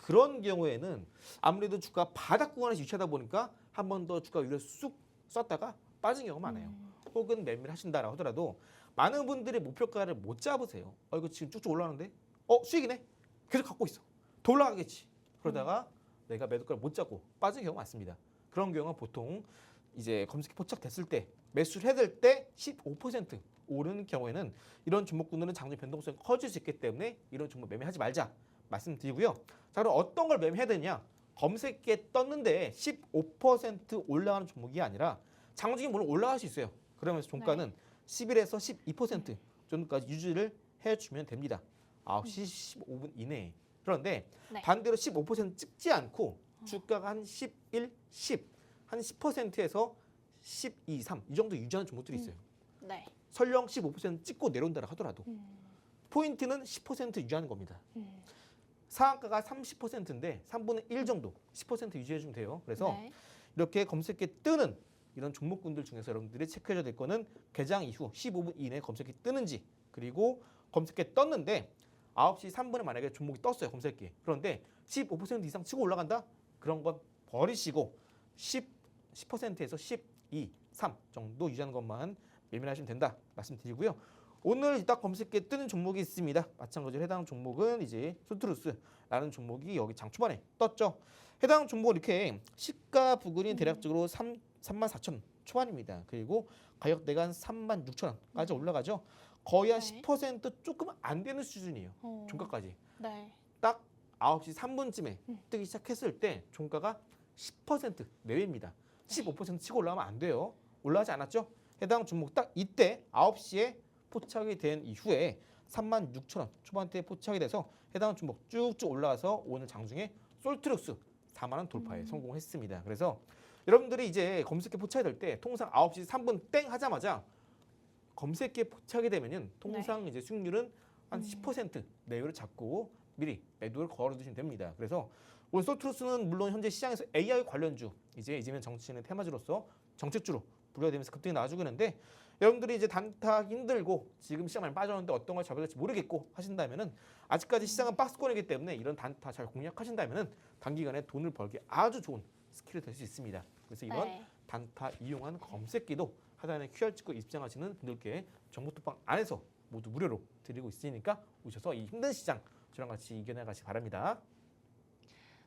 B: 그런 경우에는 아무래도 주가 바닥 구간에서 유치하다 보니까 한 번 더 주가 위로 쑥 쐈다가 빠진 경우가 많아요. 혹은 매매를 하신다라고 하더라도 많은 분들이 목표가를 못 잡으세요. 이거 지금 쭉쭉 올라가는데 수익이네. 계속 갖고 있어. 더 올라가겠지. 그러다가 내가 매도가를 못 잡고 빠진 경우가 많습니다. 그런 경우는 보통 이제 검색이 포착됐을 때 매수를 해야 될 때 15% 오르는 경우에는 이런 종목군들은 장중 변동성이 커질 수 있기 때문에 이런 종목 매매하지 말자 말씀드리고요. 자 그럼 어떤 걸 매매해야 되냐? 검색기에 떴는데 15% 올라가는 종목이 아니라 장중에 물론 올라갈 수 있어요. 그러면서 종가는 11에서 12% 정도까지 유지를 해주면 됩니다. 9시 15분 이내에 그런데
A: 네.
B: 반대로 15% 찍지 않고 주가가 한 11, 10, 한 10%에서 12, 3 이 정도 유지하는 종목들이 있어요.
A: 네.
B: 설령 15% 찍고 내려온다고 하더라도 포인트는 10% 유지하는 겁니다. 상한가가 30%인데 3분의 1 정도 10% 유지해주면 돼요. 그래서
A: 네.
B: 이렇게 검색에 뜨는 이런 종목군들 중에서 여러분들이 체크해줘야 될 거는 개장 이후 15분 이내에 검색이 뜨는지, 그리고 검색에 떴는데 9시 3분에 만약에 종목이 떴어요, 검색기에. 그런데 15% 이상 치고 올라간다? 그런 건 버리시고 10%에서 12, 3 정도 유지하는 것만 매매하시면 된다 말씀드리고요. 오늘 딱 검색기에 뜨는 종목이 있습니다. 마찬가지로 해당 종목은 이제 소트루스라는 종목이 여기 장 초반에 떴죠. 해당 종목은 이렇게 시가 부근이 대략적으로 34,000원 초반입니다. 그리고 가격대가 한 36,000원까지 올라가죠. 거의 한
A: 네.
B: 10% 조금 안 되는 수준이에요. 종가까지.
A: 네.
B: 딱 9시 3분쯤에 뜨기 시작했을 때 종가가 10% 내외입니다. 15% 치고 올라가면 안 돼요. 올라가지 않았죠? 해당 종목 딱 이때 9시에 포착이 된 이후에 36,000원 초반대에 포착이 돼서 해당 종목 쭉쭉 올라가서 오늘 장중에 솔트룩스 4만 원 돌파에 성공했습니다. 그래서 여러분들이 이제 검색기에 포착이 될 때 통상 9시 3분 땡 하자마자 검색기에 포착이 되면은 통상 이제 수익률은 한 10% 내외로 잡고 미리 매도를 걸어두시면 됩니다. 그래서 오늘 솔트루스는 물론 현재 시장에서 AI 관련주, 이제 이재명 정치인의 테마주로서 정책주로 분류되면서 급등이 나와주고 있는데, 여러분들이 이제 단타 힘들고 지금 시장 많이 빠졌는데 어떤 걸 잡아야 될지 모르겠고 하신다면은, 아직까지 시장은 박스권이기 때문에 이런 단타 잘 공략하신다면은 단기간에 돈을 벌기 아주 좋은 스킬이 될 수 있습니다. 그래서 이런
A: 네.
B: 단타 이용한 검색기도 하단에 QR 찍고 입장하시는 분들께 정보톡방 안에서 모두 무료로 드리고 있으니까 오셔서 이 힘든 시장 저랑 같이 이겨내가시 바랍니다.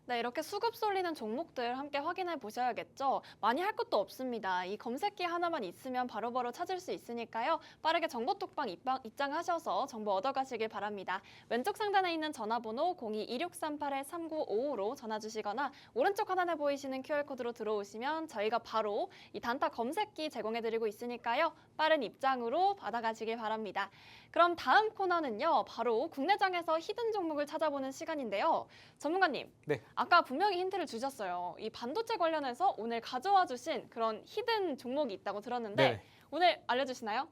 A: 네, 이렇게 수급 쏠리는 종목들 함께 확인해 보셔야겠죠. 많이 할 것도 없습니다. 이 검색기 하나만 있으면 바로바로 찾을 수 있으니까요. 빠르게 정보톡방 입장하셔서 정보 얻어가시길 바랍니다. 왼쪽 상단에 있는 전화번호 02-2638-3955로 전화 주시거나 오른쪽 하단에 보이시는 QR코드로 들어오시면 저희가 바로 이 단타 검색기 제공해드리고 있으니까요. 빠른 입장으로 받아가시길 바랍니다. 그럼 다음 코너는요. 바로 국내장에서 히든 종목을 찾아보는 시간인데요. 전문가님.
B: 네.
A: 아까 분명히 힌트를 주셨어요. 이 반도체 관련해서 오늘 가져와 주신 그런 히든 종목이 있다고 들었는데
B: 네.
A: 오늘 알려주시나요?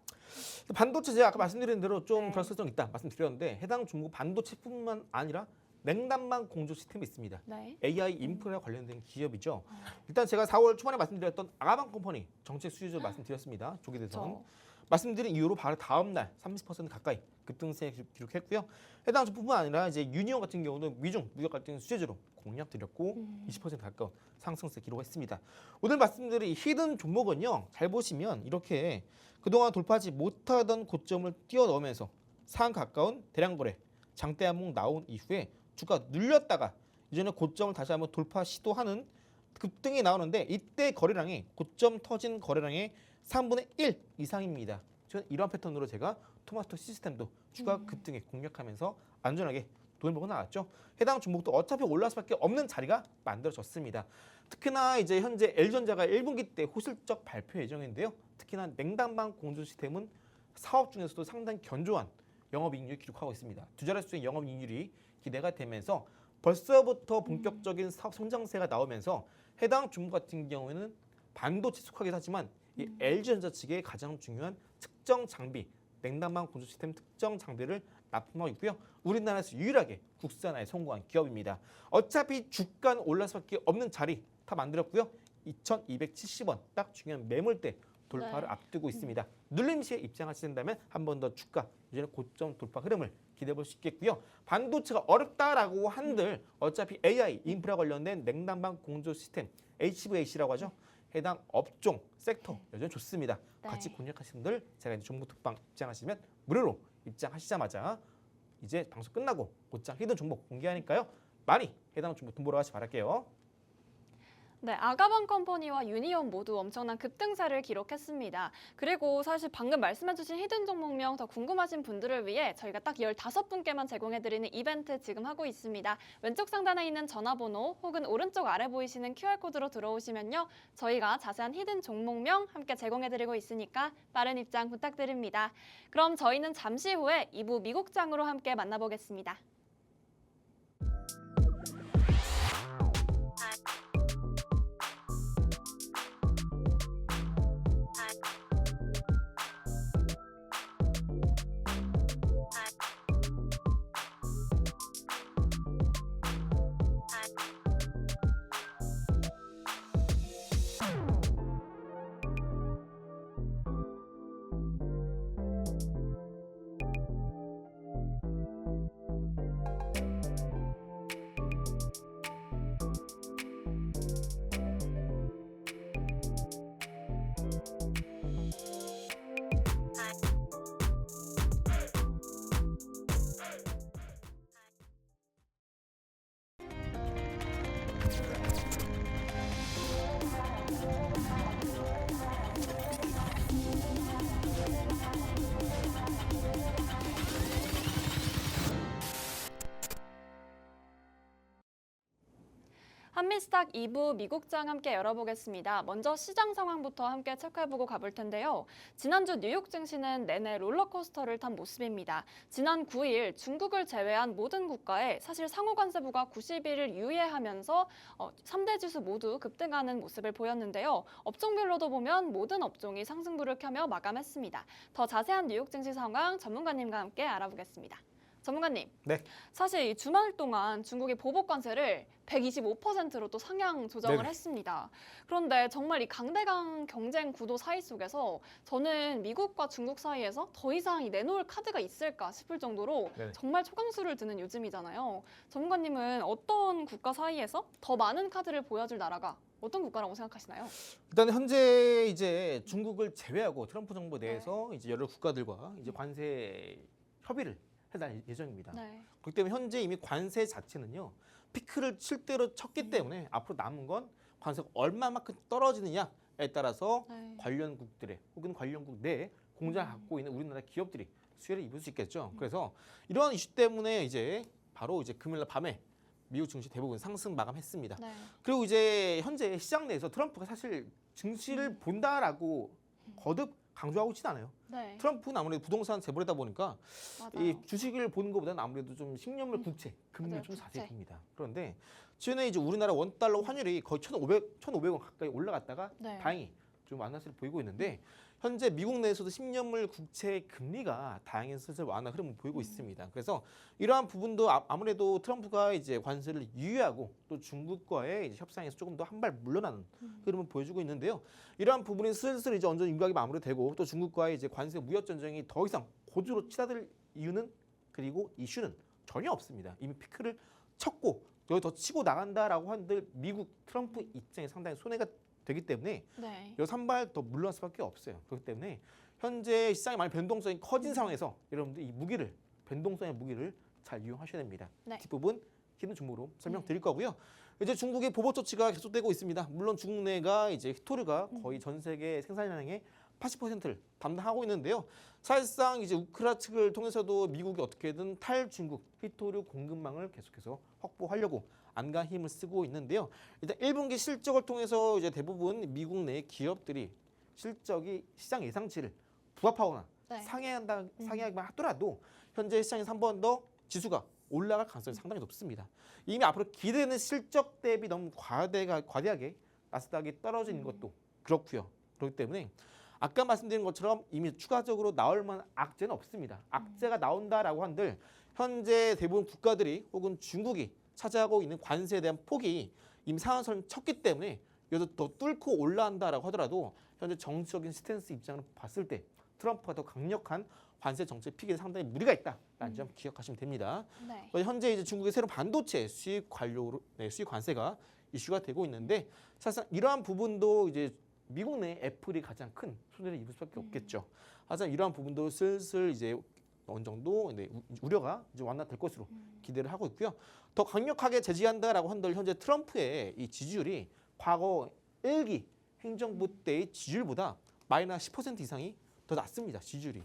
B: 반도체 제가 아까 말씀드린 대로 좀
A: 네.
B: 불확실성 있다 말씀드렸는데, 해당 종목 반도체뿐만 아니라 냉난방 공조 시스템이 있습니다.
A: 네.
B: AI 인프라 관련된 기업이죠. 일단 제가 4월 초반에 말씀드렸던 아가방 컴퍼니 정책 수주를 말씀드렸습니다. 조기 대선. 말씀드린 이후로 바로 다음 날 30% 가까이 급등세 기록했고요. 해당 제품뿐만 아니라 이제 유니온 같은 경우는 미중 무역 갈등 수혜주로 공략드렸고 20% 가까운 상승세 기록했습니다. 오늘 말씀드린 히든 종목은요, 잘 보시면 이렇게 그동안 돌파하지 못하던 고점을 뛰어넘으면서 상한 가까운 대량 거래 장대 한목 나온 이후에 주가 눌렸다가 이전에 고점을 다시 한번 돌파 시도하는 급등이 나오는데, 이때 거래량이 고점 터진 거래량의 3분의 1 이상입니다. 저는 이러한 패턴으로 제가 토마토 시스템도 추가 급등에 공략하면서 안전하게 돈을 벌고 나왔죠. 해당 종목도 어차피 올라갈 수밖에 없는 자리가 만들어졌습니다. 특히나 이제 현재 LG전자가 1분기 때 호실적 발표 예정인데요. 특히나 냉난방 공조 시스템은 사업 중에서도 상당히 견조한 영업이익률을 기록하고 있습니다. 두 자릿수의 영업이익률이 기대가 되면서 벌써부터 본격적인 사업 성장세가 나오면서 해당 종목 같은 경우에는 반도체 속하긴 하지만 이 LG전자 측의 가장 중요한 특정 장비, 냉난방 공조 시스템 특정 장비를 납품하고 있고요. 우리나라에서 유일하게 국산화에 성공한 기업입니다. 어차피 주가는 올라갈 수밖에 없는 자리 다 만들었고요. 2,270원 딱 중요한 매물대 돌파를
A: 네.
B: 앞두고 있습니다. 눌림 시에 입장하신다면 한 번 더 주가 이전에 고점 돌파 흐름을 기대해 볼 수 있겠고요. 반도체가 어렵다라고 한들 어차피 AI 인프라 관련된 냉난방 공조 시스템 HVAC라고 하죠. 해당 업종 섹터 여전히 좋습니다.
A: 네.
B: 같이 공략하시는 분들 제가 이제 정보톡방 입장하시면 무료로 입장하시자마자 이제 방송 끝나고 곧장 히든 종목 공개하니까요. 많이 해당 종목 돈 벌어 가시 바랄게요.
A: 네, 아가방 컴퍼니와 유니온 모두 엄청난 급등세를 기록했습니다. 그리고 사실 방금 말씀해주신 히든 종목명 더 궁금하신 분들을 위해 저희가 딱 15분께만 제공해드리는 이벤트 지금 하고 있습니다. 왼쪽 상단에 있는 전화번호 혹은 오른쪽 아래 보이시는 QR코드로 들어오시면요. 저희가 자세한 히든 종목명 함께 제공해드리고 있으니까 빠른 입장 부탁드립니다. 그럼 저희는 잠시 후에 2부 미국장으로 함께 만나보겠습니다. 한미스탁 2부 미국장 함께 열어보겠습니다. 먼저 시장 상황부터 함께 체크해보고 가볼 텐데요. 지난주 뉴욕 증시는 내내 롤러코스터를 탄 모습입니다. 지난 9일 중국을 제외한 모든 국가에 사실 상호관세부가 90일을 유예하면서 3대 지수 모두 급등하는 모습을 보였는데요. 업종별로도 보면 모든 업종이 상승부를 켜며 마감했습니다. 더 자세한 뉴욕 증시 상황 전문가님과 함께 알아보겠습니다. 전문가님,
B: 네.
A: 사실 이 주말 동안 중국이 보복 관세를 125%로 또 상향 조정을
B: 네네.
A: 했습니다. 그런데 정말 이 강대강 경쟁 구도 사이 속에서 저는 미국과 중국 사이에서 더 이상 이 내놓을 카드가 있을까 싶을 정도로
B: 네네.
A: 정말 초강수를 드는 요즘이잖아요. 전문가님은 어떤 국가 사이에서 더 많은 카드를 보여줄 나라가 어떤 국가라고 생각하시나요?
B: 일단 현재 이제 중국을 제외하고 트럼프 정부 내에서 이제 여러 국가들과 이제 관세 협의를 해달 예정입니다.
A: 네.
B: 그렇기 때문에 현재 이미 관세 자체는요 피크를 실대로 쳤기 때문에 앞으로 남은 건 관세가 얼마만큼 떨어지느냐에 따라서
A: 네.
B: 관련국들의 혹은 관련국 내에 공장을 갖고 있는 우리나라 기업들이 수혜를 입을 수 있겠죠. 그래서 이러한 이슈 때문에 이제 바로 이제 금요일 밤에 미국 증시 대부분 상승 마감했습니다.
A: 네.
B: 그리고 이제 현재 시장 내에서 트럼프가 사실 증시를 본다라고 거듭 강조하고 있지는 않아요.
A: 네.
B: 트럼프는 아무래도 부동산 재벌이다 보니까
A: 맞아요.
B: 이 주식을 보는 것보다는 아무래도 좀 신념을 국채, 금리를
A: 맞아요,
B: 좀 자세히
A: 국채.
B: 봅니다. 그런데 최근에 이제 우리나라 원달러 환율이 거의 1,500원 가까이 올라갔다가
A: 네.
B: 다행히 좀 완화세를 보이고 있는데 현재 미국 내에서도 10년물 국채 금리가 다행히 슬슬 완화 흐름을 보이고 있습니다. 그래서 이러한 부분도 아무래도 트럼프가 이제 관세를 유예하고 또 중국과의 이제 협상에서 조금 더 한 발 물러나는 흐름을 보여주고 있는데요. 이러한 부분이 슬슬 이제 언제 윤곽이 마무리되고 또 중국과의 이제 관세 무역 전쟁이 더 이상 고조로 치닫을 이유는 그리고 이슈는 전혀 없습니다. 이미 피크를 쳤고 여기 더 치고 나간다라고 한들 미국 트럼프 입장에 상당히 손해가 되기 때문에
A: 네.
B: 여기서 한 발 더 물러날 수밖에 없어요. 그렇기 때문에 현재 시장의 많이 변동성이 커진 상황에서 여러분들 이 무기를 변동성의 무기를 잘 이용하셔야 됩니다.
A: 네.
B: 뒷부분 히든 종목으로 설명드릴 거고요. 이제 중국의 보복 조치가 계속되고 있습니다. 물론 중국 내가 이제 히토류가 거의 전 세계 생산량의 80%를 담당하고 있는데요. 사실상 이제 우크라 측을 통해서도 미국이 어떻게든 탈중국 히토류 공급망을 계속해서 확보하려고 안간 힘을 쓰고 있는데요. 일단 1분기 실적을 통해서 이제 대부분 미국 내 기업들이 실적이 시장 예상치를 부합하거나
A: 네.
B: 상회하기만 하더라도 현재 시장에서 한 번 더 지수가 올라갈 가능성이 상당히 높습니다. 이미 앞으로 기대되는 실적 대비 너무 과대하게 나스닥이 떨어지는 것도 그렇고요. 그렇기 때문에 아까 말씀드린 것처럼 이미 추가적으로 나올 만한 악재는 없습니다. 악재가 나온다라고 한들 현재 대부분 국가들이 혹은 중국이 차지하고 있는 관세에 대한 폭이 이미 상한선을 쳤기 때문에 여기서 더 뚫고 올라간다라고 하더라도 현재 정치적인 스탠스 입장을 봤을 때 트럼프가 더 강력한 관세 정책 픽에 상당히 무리가 있다라는 점 기억하시면 됩니다.
A: 네.
B: 현재 이제 중국의 새로운 반도체 수입 관세가 이슈가 되고 있는데 사실상 이러한 부분도 이제 미국 내 애플이 가장 큰 손해를 입을 수밖에 없겠죠. 하지만 이러한 부분도 슬슬 이제 어느 정도 우려가 이제 완화될 것으로 기대를 하고 있고요. 더 강력하게 제지한다라고 한들 현재 트럼프의 이 지지율이 과거 1기 행정부 때의 지지율보다 마이너스 10% 이상이 더 낮습니다. 지지율이.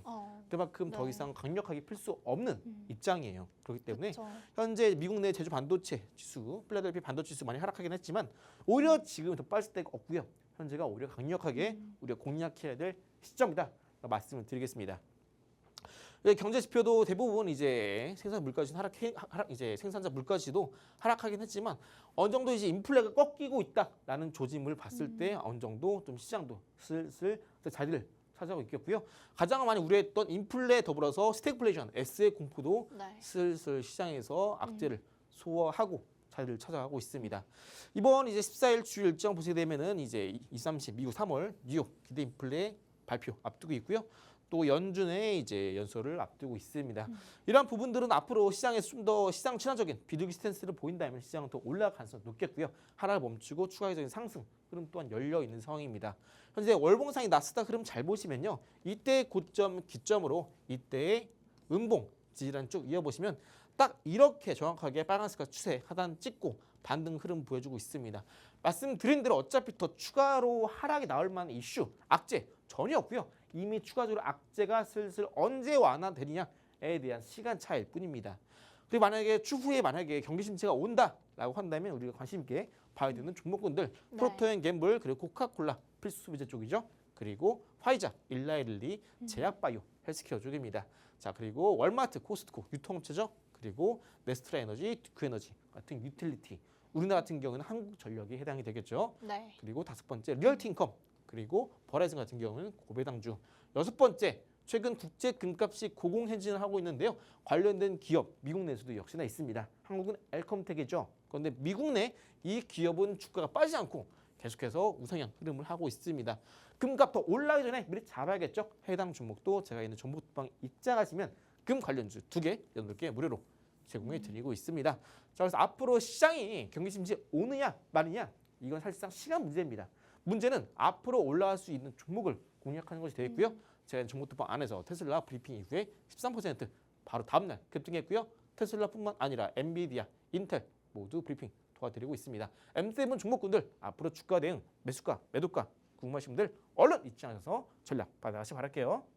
B: 그만큼 더
A: 네.
B: 이상 강력하게 필 수 없는 입장이에요. 그렇기 때문에
A: 그렇죠.
B: 현재 미국 내 제조 반도체 지수, 필라델피아 반도체 지수 많이 하락하긴 했지만 오히려 지금 더 빠질 데가 없고요. 현재가 오히려 강력하게 우리가 공략해야 될 시점이다. 말씀을 드리겠습니다. 경제 지표도 대부분 이제 생산 물가지 이제 생산자 물가지도 하락하긴 했지만 어느 정도 이제 인플레가 꺾이고 있다라는 조짐을 봤을 때 어느 정도 좀 시장도 슬슬 자리를 찾아오고 있겠고요. 가장 많이 우려했던 인플레 더불어서 스태그플레이션, S의 공포도
A: 네.
B: 슬슬 시장에서 악재를 소화하고 자리를 찾아가고 있습니다. 이번 이제 14일 주요 일정 보시게 되면은 이제 230 미국 3월 뉴욕 기대 인플레 발표 앞두고 있고요. 또 연준의 이제 연설을 앞두고 있습니다. 이러한 부분들은 앞으로 시장에서 좀 더 시장 친화적인 비둘기 스탠스를 보인다면 시장은 더 올라갈 가능성이 높겠고요. 하락을 멈추고 추가적인 상승 흐름 또한 열려 있는 상황입니다. 현재 월봉상의 나스닥 흐름 잘 보시면요. 이때의 고점 기점으로 이때의 음봉 지지란 쭉 이어보시면 딱 이렇게 정확하게 빨간색깔 추세 하단 찍고 반등 흐름 보여주고 있습니다. 말씀드린 대로 어차피 더 추가로 하락이 나올 만한 이슈, 악재 전혀 없고요. 이미 추가적으로 악재가 슬슬 언제 완화되느냐에 대한 시간 차이일 뿐입니다. 그리고 만약에 추후에 만약에 경기 침체가 온다라고 한다면 우리가 관심 있게 봐야 되는 종목군들
A: 네.
B: 프로토앤갬블 그리고 코카콜라 필수 소비재 쪽이죠. 그리고 화이자, 일라이릴리, 제약바이오, 헬스케어 쪽입니다. 자 그리고 월마트, 코스트코 유통업체죠. 그리고 네스트라 에너지, 듀크에너지 같은 유틸리티. 우리나라 같은 경우는 한국전력이 해당이 되겠죠.
A: 네.
B: 그리고 5번째 리얼티인컴 그리고 버라이즌 같은 경우는 고배당주. 6번째 최근 국제 금값이 고공 행진을 하고 있는데요. 관련된 기업 미국 내에서도 역시나 있습니다. 한국은 엘컴텍이죠. 그런데 미국 내 이 기업은 주가가 빠지지 않고 계속해서 우상향 흐름을 하고 있습니다. 금값 더 올라가기 전에 미리 잡아야겠죠. 해당 종목도 제가 있는 정보톡방 입장하시면 금 관련주 2개, 8개 무료로 제공해 드리고 있습니다. 자, 그래서 앞으로 시장이 경기 침체 오느냐 마느냐 이건 사실상 시간 문제입니다. 문제는 앞으로 올라갈 수 있는 종목을 공략하는 것이 되어 있고요. 제가 정보톡방 안에서 테슬라 브리핑 이후에 13% 바로 다음날 급등했고요. 테슬라뿐만 아니라 엔비디아, 인텔 모두 브리핑 도와드리고 있습니다. M7 종목군들 앞으로 주가 대응, 매수가, 매도가 궁금하신 분들 얼른 입장하셔서 전략 받아가시기 바랄게요.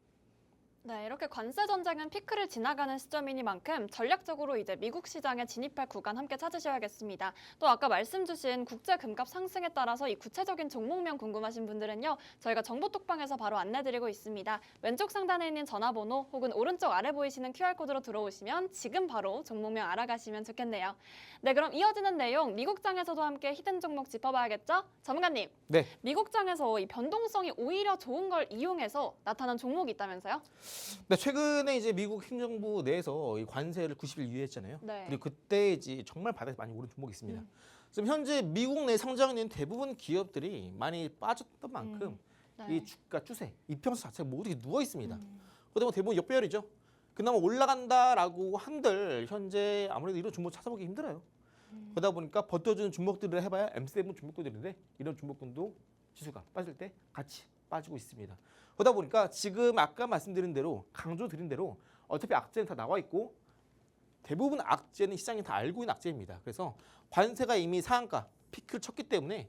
A: 네, 이렇게 관세 전쟁은 피크를 지나가는 시점이니만큼 전략적으로 이제 미국 시장에 진입할 구간 함께 찾으셔야겠습니다. 또 아까 말씀 주신 국제 금값 상승에 따라서 이 구체적인 종목명 궁금하신 분들은요. 저희가 정보톡방에서 바로 안내드리고 있습니다. 왼쪽 상단에 있는 전화번호 혹은 오른쪽 아래 보이시는 QR코드로 들어오시면 지금 바로 종목명 알아가시면 좋겠네요. 네, 그럼 이어지는 내용 미국장에서도 함께 히든 종목 짚어봐야겠죠? 전문가님,
B: 네.
A: 미국장에서 이 변동성이 오히려 좋은 걸 이용해서 나타난 종목이 있다면서요?
B: 네, 최근에 이제 미국 행정부 내에서 이 관세를 90일 유예했잖아요.
A: 네.
B: 그리고 그때 이제 정말 바닥에서 많이 오른 종목이 있습니다. 지금 현재 미국 내 상장에 있는 대부분 기업들이 많이 빠졌던 만큼
A: 네.
B: 이 주가 추세, 이평선 자체가 모두 누워 있습니다. 그러다 보면 대부분 역배열이죠. 그나마 올라간다라고 한들 현재 아무래도 이런 종목 찾아보기 힘들어요. 그러다 보니까 버텨주는 종목들을 해봐야 M7 종목들인데 이런 종목군도 지수가 빠질 때 같이 빠지고 있습니다. 그러다 보니까 지금 아까 말씀드린 대로 강조드린 대로 어차피 악재는 다 나와 있고 대부분 악재는 시장이 다 알고 있는 악재입니다. 그래서 관세가 이미 상한가 피크를 쳤기 때문에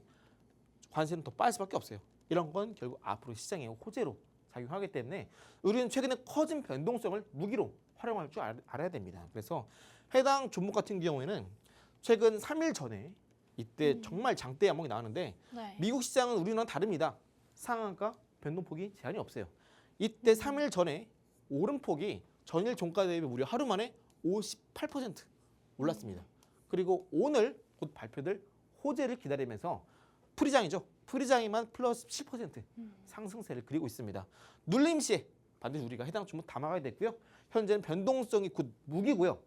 B: 관세는 더 빠질 수밖에 없어요. 이런 건 결국 앞으로 시장의 호재로 작용하기 때문에 우리는 최근에 커진 변동성을 무기로 활용할 줄 알아야 됩니다. 그래서 해당 종목 같은 경우에는 최근 3일 전에 이때 정말 장대 양봉이 나왔는데
A: 네.
B: 미국 시장은 우리나라랑 다릅니다. 상한가 변동폭이 제한이 없어요. 이때 3일 전에 오름폭이 전일 종가 대비 무려 하루 만에 58% 올랐습니다. 그리고 오늘 곧 발표될 호재를 기다리면서 프리장이죠. 프리장이만 플러스 7% 상승세를 그리고 있습니다. 눌림 시에 반드시 우리가 해당 종목 담아가야 되고요. 현재는 변동성이 곧 무기고요.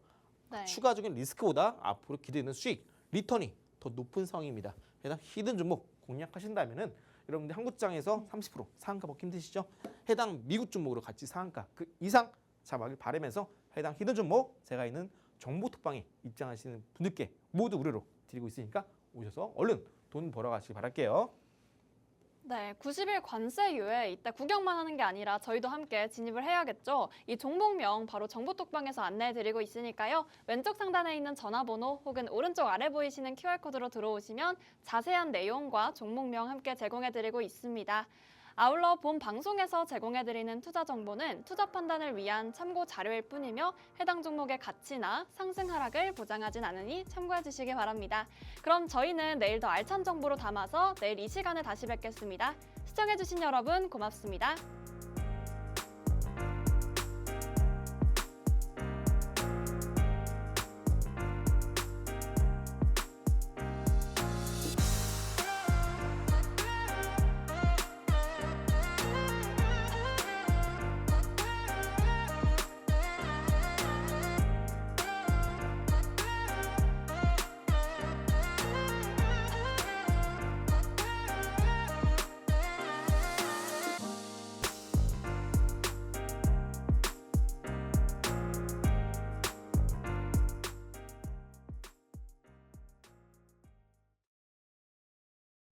A: 네.
B: 추가적인 리스크보다 앞으로 기대되는 수익, 리턴이 더 높은 상황입니다. 해당 히든 종목 공략하신다면은 여러분들 한국장에서 30% 상한가 먹기 힘드시죠? 해당 미국 종목으로 같이 상한가 그 이상 잡아가길 바라면서 해당 히든 종목 제가 있는 정보톡방에 입장하시는 분들께 모두 무료로 드리고 있으니까 오셔서 얼른 돈 벌어가시기 바랄게요.
A: 네, 90일 관세유예 이때 구경만 하는 게 아니라 저희도 함께 진입을 해야겠죠. 이 종목명 바로 정보톡방에서 안내해드리고 있으니까요. 왼쪽 상단에 있는 전화번호 혹은 오른쪽 아래 보이시는 QR코드로 들어오시면 자세한 내용과 종목명 함께 제공해드리고 있습니다. 아울러 본 방송에서 제공해드리는 투자 정보는 투자 판단을 위한 참고 자료일 뿐이며 해당 종목의 가치나 상승 하락을 보장하진 않으니 참고해 주시기 바랍니다. 그럼 저희는 내일 더 알찬 정보로 담아서 내일 이 시간에 다시 뵙겠습니다. 시청해주신 여러분 고맙습니다.